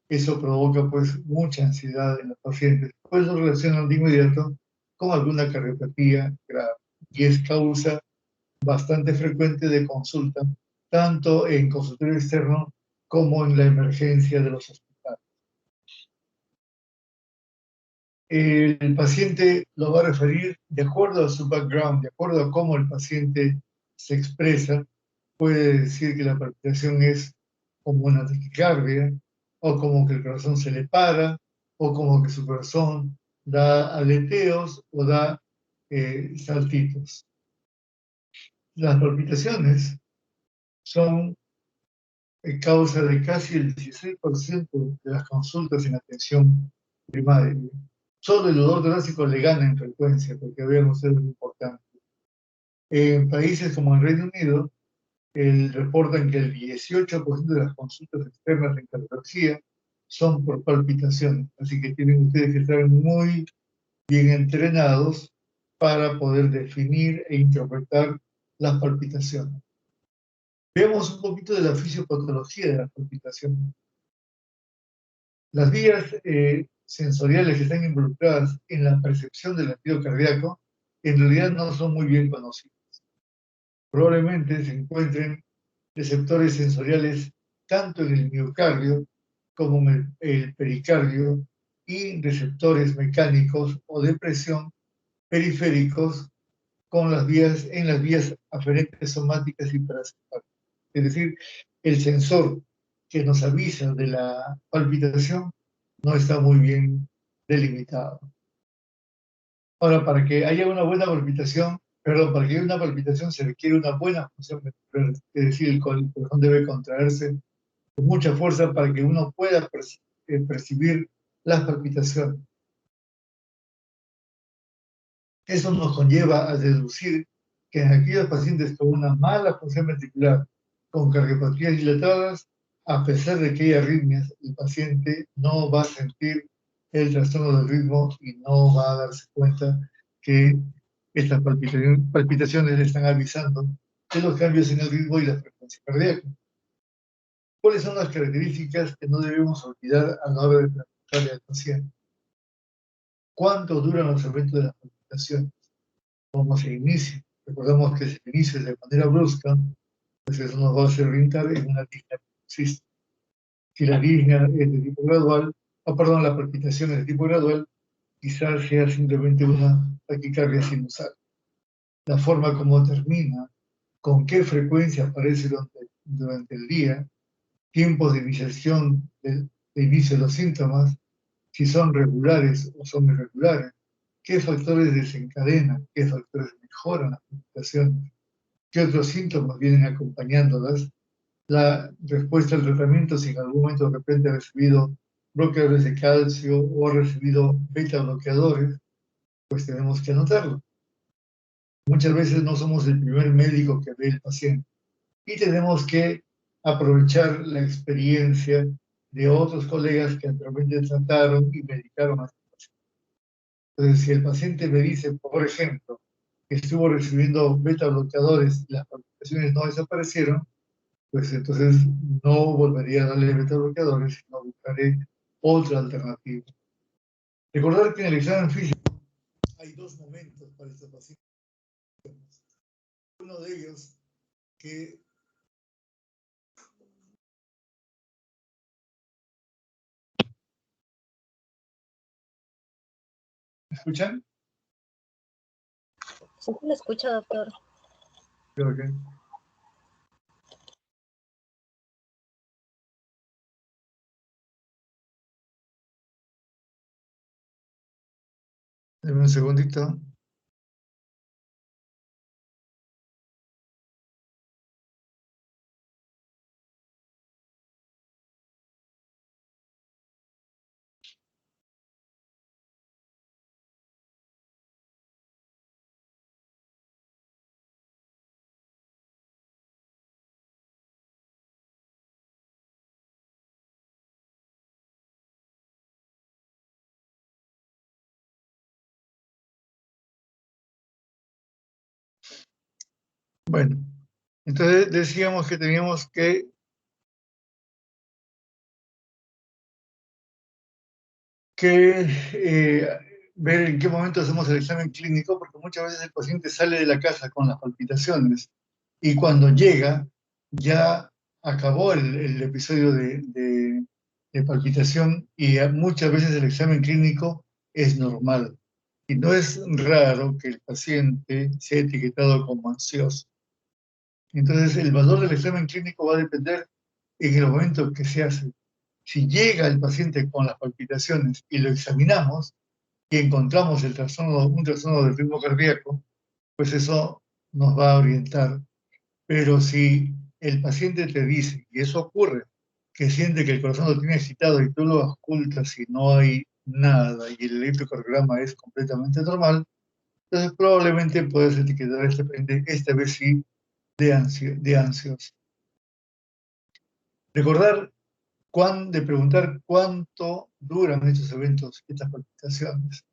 eso provoca pues mucha ansiedad en los pacientes. Pues lo relacionan de inmediato con alguna cardiopatía grave y es causa bastante frecuente de consulta, tanto en consultorio externo como en la emergencia de los hospitales. El paciente lo va a referir de acuerdo a su background, de acuerdo a cómo el paciente se expresa. Puede decir que la palpitación es como una taquicardia, o como que el corazón se le para, o como que su corazón da aleteos o da saltitos. Las palpitaciones son causa de casi el 16% de las consultas en atención primaria. Solo el dolor torácico le gana en frecuencia, porque habíamos sido muy importante. En países como el Reino Unido, reportan que el 18% de las consultas externas en cardiología son por palpitaciones. Así que tienen ustedes que estar muy bien entrenados para poder definir e interpretar las palpitaciones. Veamos un poquito de la fisiopatología de las palpitaciones. Las vías sensoriales que están involucradas en la percepción del latido cardíaco en realidad no son muy bien conocidas. Probablemente se encuentren receptores sensoriales tanto en el miocardio como en el pericardio y receptores mecánicos o de presión periféricos en las vías aferentes somáticas y parasimpáticas. Es decir, el sensor que nos avisa de la palpitación no está muy bien delimitado. Ahora, para que haya una buena palpitación, para que haya una palpitación se requiere una buena función ventricular, es decir, el corazón debe contraerse con mucha fuerza para que uno pueda percibir las palpitaciones. Eso nos conlleva a deducir que en aquellos pacientes con una mala función ventricular, con cardiopatías dilatadas, a pesar de que hay arritmias, el paciente no va a sentir el trastorno del ritmo y no va a darse cuenta que estas palpitaciones le están avisando de los cambios en el ritmo y la frecuencia cardíaca. ¿Cuáles son las características que no debemos olvidar a la hora de preguntarle al paciente? ¿Cuánto duran los eventos de las palpitaciones? ¿Cómo se inicia? Recordemos que si se inicia de manera brusca, pues eso nos va a hacer orientar en una disnea que existe. Si la disnea es de tipo gradual, la palpitación es de tipo gradual, quizás sea simplemente una taquicardia sinusal. La forma como termina, con qué frecuencia aparece durante el día, tiempos de iniciación, de inicio de los síntomas, si son regulares o son irregulares, qué factores desencadenan, qué factores mejoran las palpitaciones, qué otros síntomas vienen acompañándolas, la respuesta al tratamiento, si en algún momento de repente ha recibido bloqueadores de calcio o ha recibido beta bloqueadores, pues tenemos que anotarlo. Muchas veces no somos el primer médico que ve el paciente y tenemos que aprovechar la experiencia de otros colegas que anteriormente trataron y medicaron a este paciente. Entonces, si el paciente me dice, por ejemplo, que estuvo recibiendo beta bloqueadores y las palpitaciones no desaparecieron, pues entonces no volvería a darle beta bloqueadores, sino buscaré otra alternativa. Recordar que en el examen físico hay dos momentos para estos pacientes. Uno de ellos que ¿me escuchan? Sí, lo escucho, doctor. Creo que. Deme un segundito. Bueno, entonces decíamos que teníamos que ver en qué momento hacemos el examen clínico, porque muchas veces el paciente sale de la casa con las palpitaciones y cuando llega ya acabó el episodio de palpitación y muchas veces el examen clínico es normal. Y no es raro que el paciente sea etiquetado como ansioso. Entonces, el valor del examen clínico va a depender en el momento que se hace. Si llega el paciente con las palpitaciones y lo examinamos y encontramos un trastorno del ritmo cardíaco, pues eso nos va a orientar. Pero si el paciente te dice, y eso ocurre, que siente que el corazón lo tiene excitado y tú lo auscultas y no hay nada y el electrocardiograma es completamente normal, entonces probablemente puedes etiquetar a este paciente, esta vez sí, de ansios. Recordar de preguntar cuánto duran estos eventos, estas palpitaciones.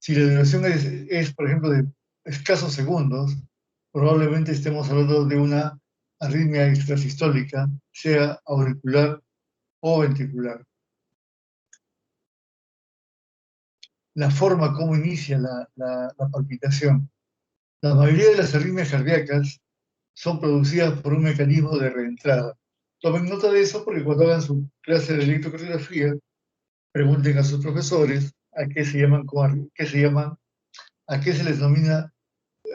Si la duración es, por ejemplo, de escasos segundos, probablemente estemos hablando de una arritmia extrasistólica, sea auricular o ventricular. La forma como inicia la palpitación. La mayoría de las arritmias cardíacas son producidas por un mecanismo de reentrada. Tomen nota de eso porque cuando hagan su clase de electrocardiografía, pregunten a sus profesores a qué se llaman, a qué se les denomina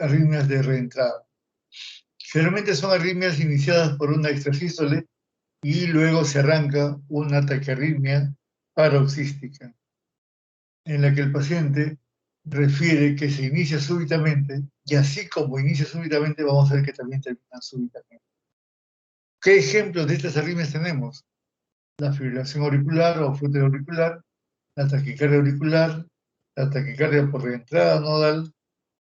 arritmias de reentrada. Generalmente son arritmias iniciadas por una extrasístole y luego se arranca una taquiarritmia paroxística, en la que el paciente refiere que se inicia súbitamente, y así como inicia súbitamente, vamos a ver que también termina súbitamente. ¿Qué ejemplos de estas arritmias tenemos? La fibrilación auricular o fútero auricular, la taquicardia auricular, la taquicardia por reentrada nodal,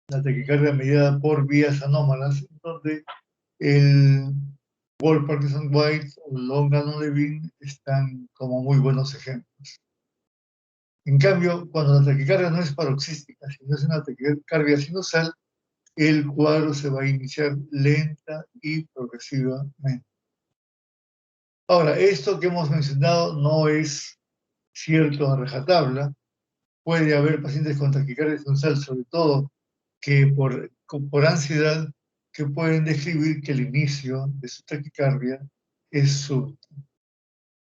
la taquicardia mediada por vías anómalas, donde el Wolff Parkinson White o Long Levin están como muy buenos ejemplos. En cambio, cuando la taquicardia no es paroxística, sino es una taquicardia sinusal, el cuadro se va a iniciar lenta y progresivamente. Ahora, esto que hemos mencionado no es cierto a rajatabla. Puede haber pacientes con taquicardia sinusal, sobre todo que por ansiedad, que pueden describir que el inicio de su taquicardia es súbito.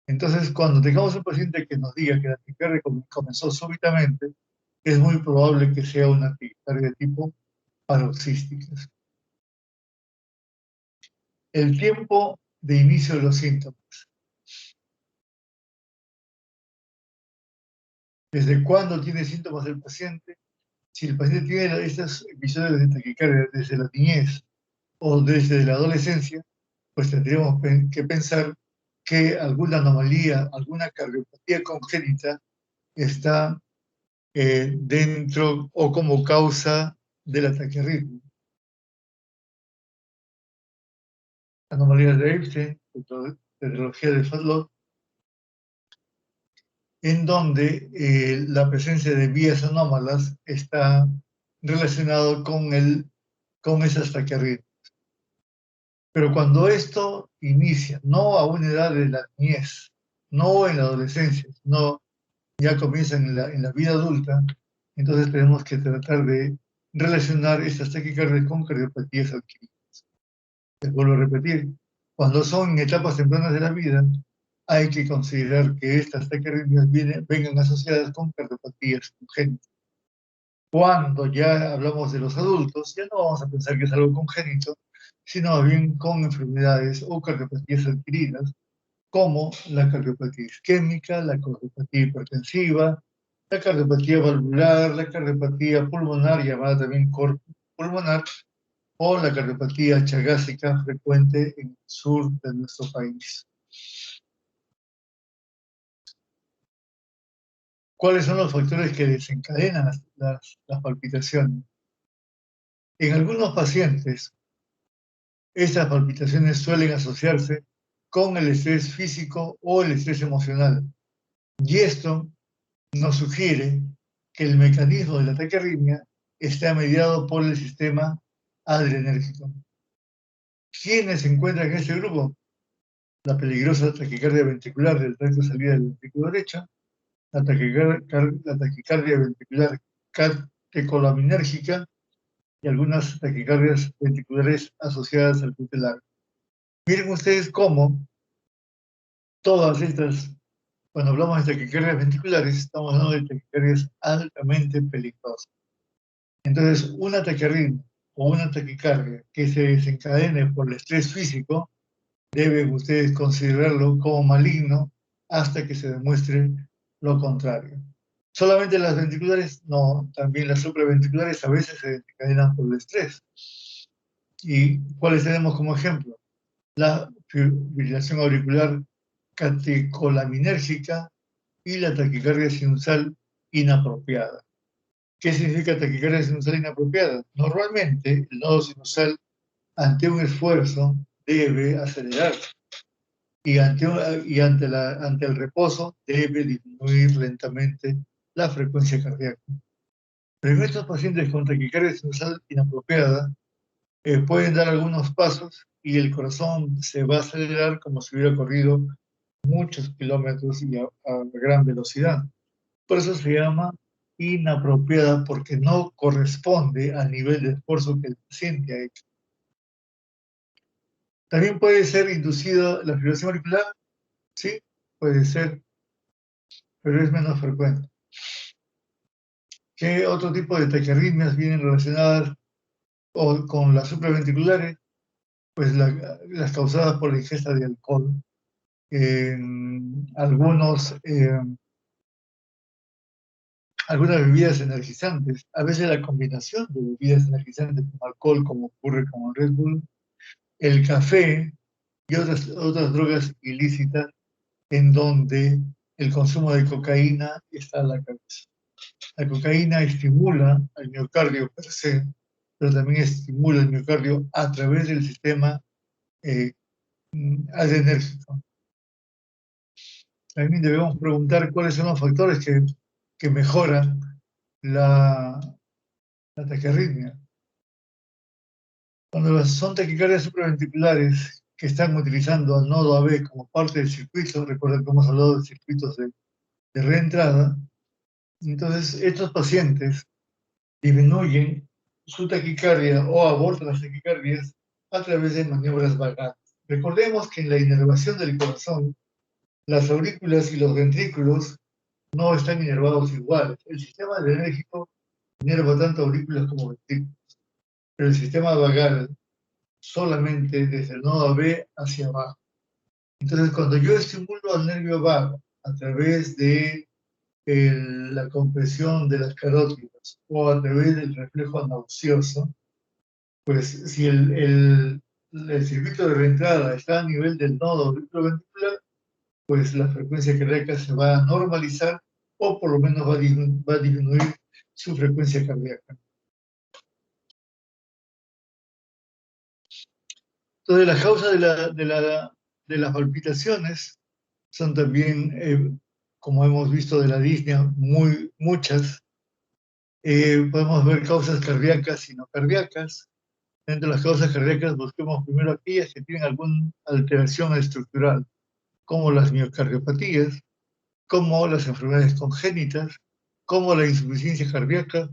Entonces, cuando tengamos un paciente que nos diga que la taquicardia comenzó súbitamente, es muy probable que sea una taquicardia tipo paroxística. El tiempo de inicio de los síntomas. ¿Desde cuándo tiene síntomas el paciente? Si el paciente tiene estos episodios de taquicardia desde la niñez o desde la adolescencia, pues tendríamos que pensar que alguna anomalía, alguna cardiopatía congénita está dentro o como causa del ataque arrítmico. Anomalías de Epstein, tetralogía de Fadlock, en donde la presencia de vías anómalas está relacionado con esas taquiarritmias. Pero cuando esto inicia, no a una edad de la niñez, no en la adolescencia, no ya comienza en la vida adulta, entonces tenemos que tratar de relacionar estas taquicardias con cardiopatías adquiridas. Les vuelvo a repetir, cuando son en etapas tempranas de la vida, hay que considerar que estas taquiarritmias vengan asociadas con cardiopatías congénitas. Cuando ya hablamos de los adultos, ya no vamos a pensar que es algo congénito, sino más bien con enfermedades o cardiopatías adquiridas, como la cardiopatía isquémica, la cardiopatía hipertensiva, la cardiopatía valvular, la cardiopatía pulmonar, llamada también pulmonar, o la cardiopatía chagásica frecuente en el sur de nuestro país. ¿Cuáles son los factores que desencadenan las palpitaciones? En algunos pacientes, estas palpitaciones suelen asociarse con el estrés físico o el estrés emocional. Y esto nos sugiere que el mecanismo de la taquiarritmia está mediado por el sistema adrenérgico. ¿Quiénes se encuentran en este grupo? La peligrosa taquicardia ventricular del tracto de salida del ventrículo derecho, la taquicardia ventricular catecolaminérgica y algunas taquicardias ventriculares asociadas al tutelar. Miren ustedes cómo todas estas, cuando hablamos de taquicardias ventriculares, estamos hablando de taquicardias altamente peligrosas. Entonces, una taquiarritmia o una taquicardia que se desencadene por el estrés físico, deben ustedes considerarlo como maligno hasta que se demuestre lo contrario. Solamente las ventriculares, no, también las supraventriculares a veces se desencadenan por el estrés. ¿Y cuáles tenemos como ejemplo? La fibrilación auricular catecolaminérgica y la taquicardia sinusal inapropiada. ¿Qué significa taquicardia sinusal inapropiada? Normalmente el nodo sinusal ante un esfuerzo debe acelerar. ante el reposo debe disminuir lentamente la frecuencia cardíaca. Pero en estos pacientes con taquicardia sinusal inapropiada, pueden dar algunos pasos y el corazón se va a acelerar como si hubiera corrido muchos kilómetros y a gran velocidad. Por eso se llama inapropiada, porque no corresponde al nivel de esfuerzo que el paciente ha hecho. También puede ser inducida la fibrilación auricular, sí, puede ser, pero es menos frecuente. ¿Qué otro tipo de taquiarritmias vienen relacionadas con las supraventriculares? Pues las causadas por la ingesta de alcohol. Algunas bebidas energizantes, a veces la combinación de bebidas energizantes con alcohol, como ocurre con el Red Bull, el café y otras drogas ilícitas en donde el consumo de cocaína está a la cabeza. La cocaína estimula al miocardio per se, pero también estimula el miocardio a través del sistema adrenérgico. También debemos preguntar cuáles son los factores que mejoran la taquiarritmia. Cuando son taquicardias supraventriculares que están utilizando al nodo AB como parte del circuito, recuerden que hemos hablado de circuitos de reentrada, entonces estos pacientes disminuyen su taquicardia o abortan las taquicardias a través de maniobras vagales. Recordemos que en la inervación del corazón, las aurículas y los ventrículos no están inervados iguales. El sistema adrenérgico inerva tanto aurículas como ventrículos, pero el sistema vagal solamente desde el nodo AB hacia abajo. Entonces, cuando yo estimulo al nervio vago a través de la compresión de las carótidas o a través del reflejo nauseoso, pues si el circuito de reentrada está a nivel del nodo auriculoventricular, pues la frecuencia cardíaca se va a normalizar o por lo menos va a disminuir su frecuencia cardíaca. Entonces, las causas de las palpitaciones son también, como hemos visto de la disnea, muchas. Podemos ver causas cardíacas y no cardíacas. Entre las causas cardíacas busquemos primero aquellas que tienen alguna alteración estructural, como las miocardiopatías, como las enfermedades congénitas, como la insuficiencia cardíaca,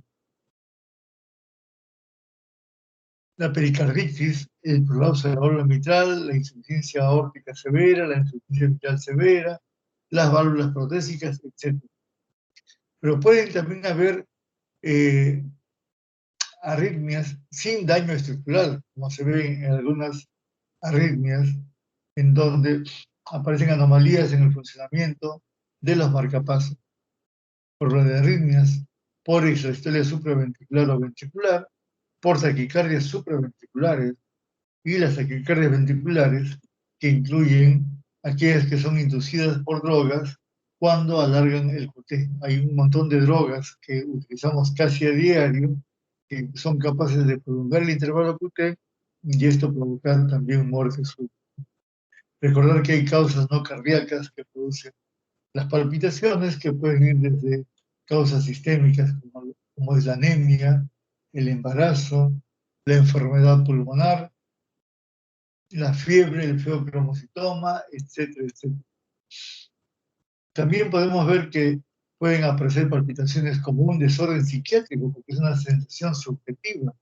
la pericarditis, el prolapso de la válvula mitral, la insuficiencia aórtica severa, la insuficiencia mitral severa, las válvulas protésicas, etc. Pero pueden también haber arritmias sin daño estructural, como se ve en algunas arritmias, en donde aparecen anomalías en el funcionamiento de los marcapasos. Por lo de arritmias, por isoscelia supraventricular o ventricular, por taquicardias supraventriculares y las taquicardias ventriculares, que incluyen aquellas que son inducidas por drogas cuando alargan el QT. Hay un montón de drogas que utilizamos casi a diario que son capaces de prolongar el intervalo QT y esto provocar también muerte súbita. Recordar que hay causas no cardíacas que producen las palpitaciones, que pueden ir desde causas sistémicas como es la anemia, el embarazo, la enfermedad pulmonar, la fiebre, el feocromocitoma, etcétera, etcétera. También podemos ver que pueden aparecer palpitaciones como un desorden psiquiátrico, porque es una sensación subjetiva.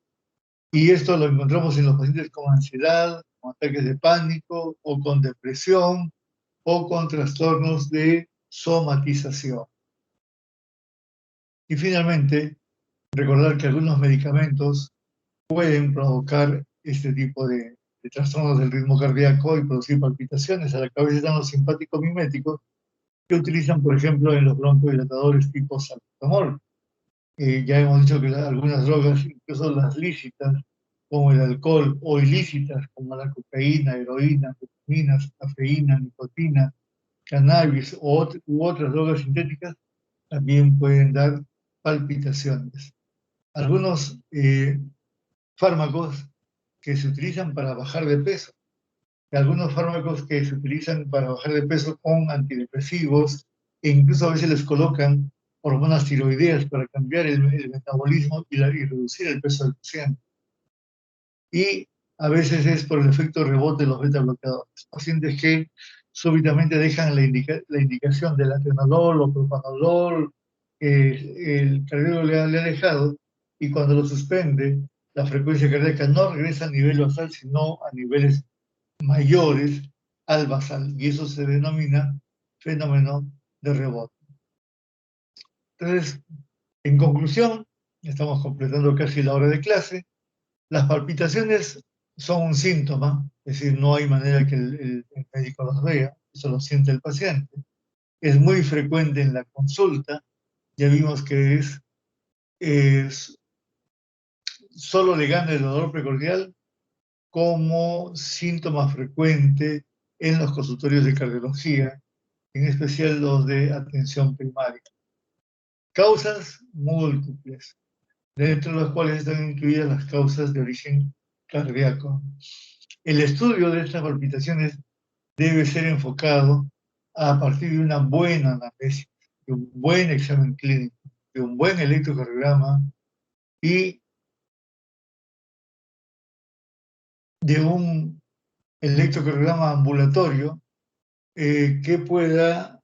Y esto lo encontramos en los pacientes con ansiedad, con ataques de pánico, o con depresión, o con trastornos de somatización. Y finalmente, recordar que algunos medicamentos pueden provocar este tipo de trastornos del ritmo cardíaco y producir palpitaciones. A la cabeza están los simpáticos miméticos, que utilizan, por ejemplo, en los broncodilatadores tipo salbutamol. Ya hemos dicho que algunas drogas, incluso las lícitas, como el alcohol, o ilícitas, como la cocaína, heroína, metaminas, cafeína, nicotina, cannabis u otras drogas sintéticas, también pueden dar palpitaciones. Algunos fármacos que se utilizan para bajar de peso, algunos fármacos que se utilizan para bajar de peso con antidepresivos, e incluso a veces les colocan hormonas tiroideas para cambiar el metabolismo y reducir el peso del paciente. Y a veces es por el efecto rebote de los beta bloqueadores. Pacientes que súbitamente dejan la indicación del atenolol o propanolol, el cardiólogo le ha dejado, y cuando lo suspende, la frecuencia cardíaca no regresa a nivel basal, sino a niveles mayores al basal, y eso se denomina fenómeno de rebote. Entonces, en conclusión, estamos completando casi la hora de clase. Las palpitaciones son un síntoma, es decir, no hay manera que el médico los vea, eso lo siente el paciente. Es muy frecuente en la consulta, ya vimos que solo le gana el dolor precordial como síntoma frecuente en los consultorios de cardiología, en especial los de atención primaria. Causas múltiples, dentro de las cuales están incluidas las causas de origen cardíaco. El estudio de estas palpitaciones debe ser enfocado a partir de una buena anamnesis, de un buen examen clínico, de un buen electrocardiograma y de un electrocardiograma ambulatorio que pueda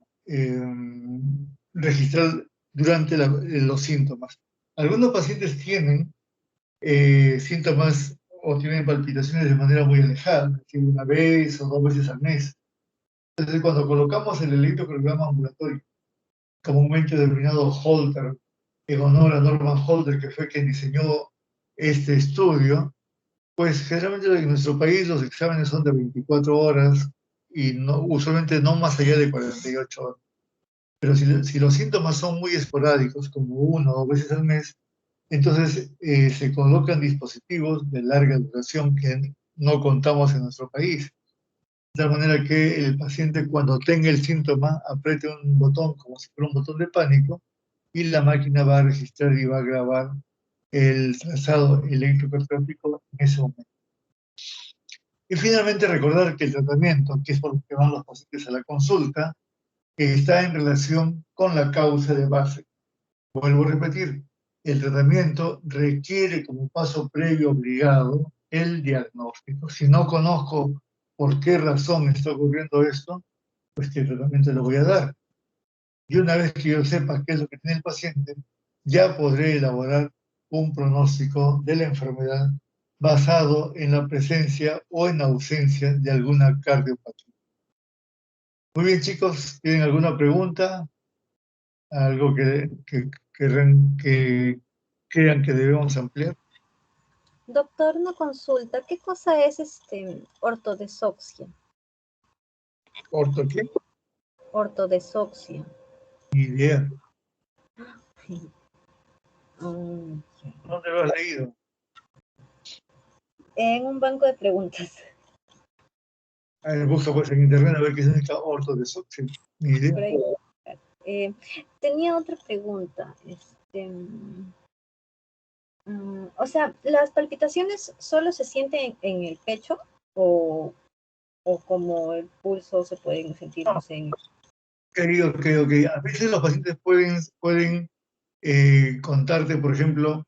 registrar durante los síntomas. Algunos pacientes tienen síntomas o tienen palpitaciones de manera muy alejada, es decir, una vez o 2 veces al mes. Entonces, cuando colocamos el electrocardiograma ambulatorio, comúnmente denominado Holter, en honor a Norman Holter, que fue quien diseñó este estudio, pues generalmente en nuestro país los exámenes son de 24 horas y usualmente no más allá de 48 horas. Pero si los síntomas son muy esporádicos, como 1 o 2 veces al mes, entonces se colocan dispositivos de larga duración que no contamos en nuestro país. De tal manera que el paciente, cuando tenga el síntoma, apriete un botón como si fuera un botón de pánico y la máquina va a registrar y va a grabar el trazado electrocardiográfico en ese momento. Y finalmente recordar que el tratamiento, que es por lo que van los pacientes a la consulta, está en relación con la causa de base. Vuelvo a repetir, el tratamiento requiere como paso previo obligado el diagnóstico. Si no conozco por qué razón está ocurriendo esto, pues qué tratamiento le voy a dar. Y una vez que yo sepa qué es lo que tiene el paciente, ya podré elaborar un pronóstico de la enfermedad basado en la presencia o en ausencia de alguna cardiopatía. Muy bien, chicos, ¿tienen alguna pregunta? ¿Algo que crean que debemos ampliar? Doctor, una consulta. ¿Qué cosa es ortodesoxia? ¿Orto qué? Ortodesoxia. Ni idea. Mm, ¿Dónde lo has leído? En un banco de preguntas. A ver, busca pues en internet a ver qué significa ortodesoxia. Ni idea. Por ahí. Tenía otra pregunta. O sea, ¿las palpitaciones solo se sienten en el pecho o como el pulso se pueden sentir, no sé, en... Querido, que a veces los pacientes pueden contarte, por ejemplo,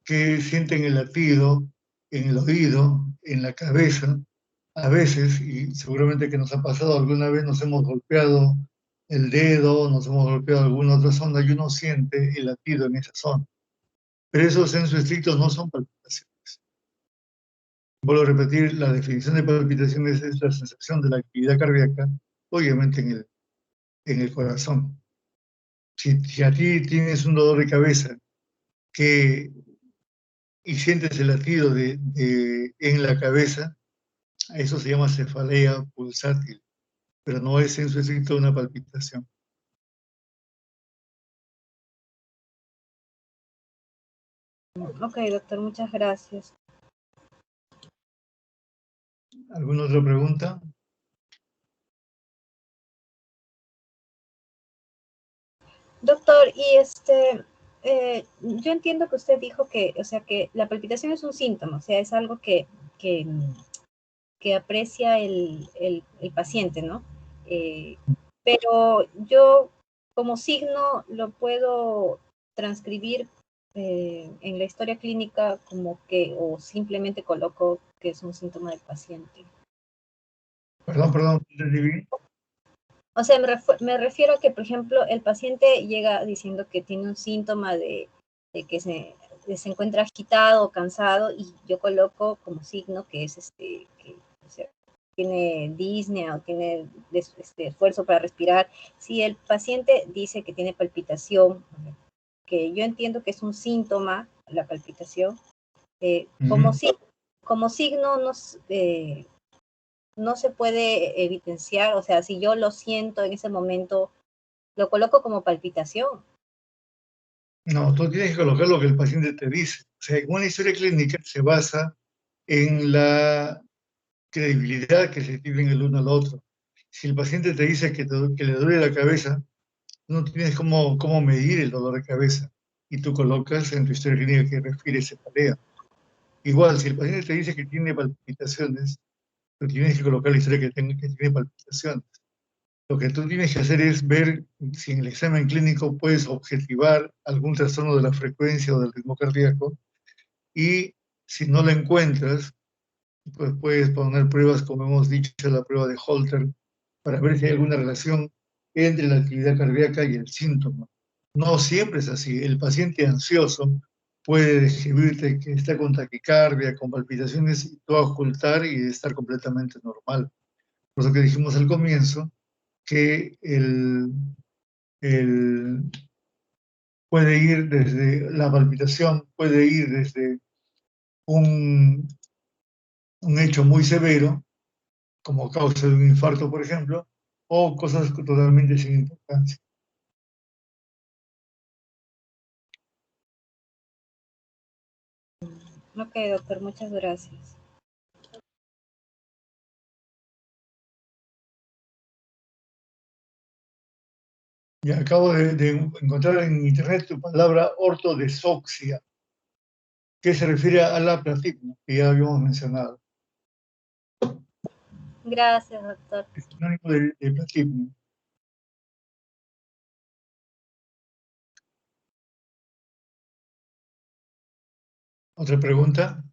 que sienten el latido en el oído, en la cabeza. A veces, y seguramente que nos ha pasado alguna vez, nos hemos golpeado el dedo, nos hemos golpeado alguna otra zona y uno siente el latido en esa zona. Pero esos en su estricto no son palpitaciones. Vuelvo a repetir, la definición de palpitaciones es la sensación de la actividad cardíaca, obviamente en el corazón. Si a ti tienes un dolor de cabeza y sientes el latido en la cabeza, eso se llama cefalea pulsátil, pero no es en su estricto una palpitación. Ok, doctor, muchas gracias. ¿Alguna otra pregunta? Doctor, y yo entiendo que usted dijo que, o sea, que la palpitación es un síntoma, o sea, es algo que que aprecia el paciente, ¿no? Pero yo como signo lo puedo transcribir en la historia clínica como que, o simplemente coloco que es un síntoma del paciente. Perdón, entendí bien. O sea, me refiero a que, por ejemplo, el paciente llega diciendo que tiene un síntoma de que se encuentra agitado o cansado, y yo coloco como signo que es que, o sea, tiene disnea o tiene esfuerzo para respirar. Si el paciente dice que tiene palpitación, que yo entiendo que es un síntoma, la palpitación, como signo no se puede evidenciar. O sea, si yo lo siento en ese momento, lo coloco como palpitación. No, tú tienes que colocar lo que el paciente te dice. O sea, una historia clínica se basa en la credibilidad que se tienen el uno al otro. Si el paciente te dice que le duele la cabeza, no tienes cómo medir el dolor de cabeza, y tú colocas en tu historia clínica que refiere esa tarea. Igual, si el paciente te dice que tiene palpitaciones, tú tienes que colocar la historia que tiene palpitaciones. Lo que tú tienes que hacer es ver si en el examen clínico puedes objetivar algún trastorno de la frecuencia o del ritmo cardíaco, y si no lo encuentras, pues puedes poner pruebas, como hemos dicho, la prueba de Holter, para ver si hay alguna relación entre la actividad cardíaca y el síntoma. No siempre es así. El paciente ansioso puede describirte que está con taquicardia, con palpitaciones, y tú ocultar y estar completamente normal. Por eso que dijimos al comienzo que puede ir desde la palpitación, puede ir desde un hecho muy severo, como causa de un infarto, por ejemplo, o cosas totalmente sin importancia. Ok, doctor, muchas gracias. Y acabo de encontrar en internet tu palabra ortodesfoxia, que se refiere a la platismo, que ya habíamos mencionado. Gracias, doctor. Es sinónimo de platismo. ¿Otra pregunta?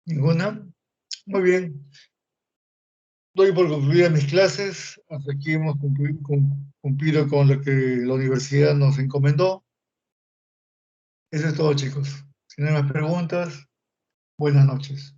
¿Ninguna? Muy bien. Doy por concluidas mis clases. Hasta aquí hemos cumplido con lo que la universidad nos encomendó. Eso es todo, chicos. Si no hay más preguntas, buenas noches.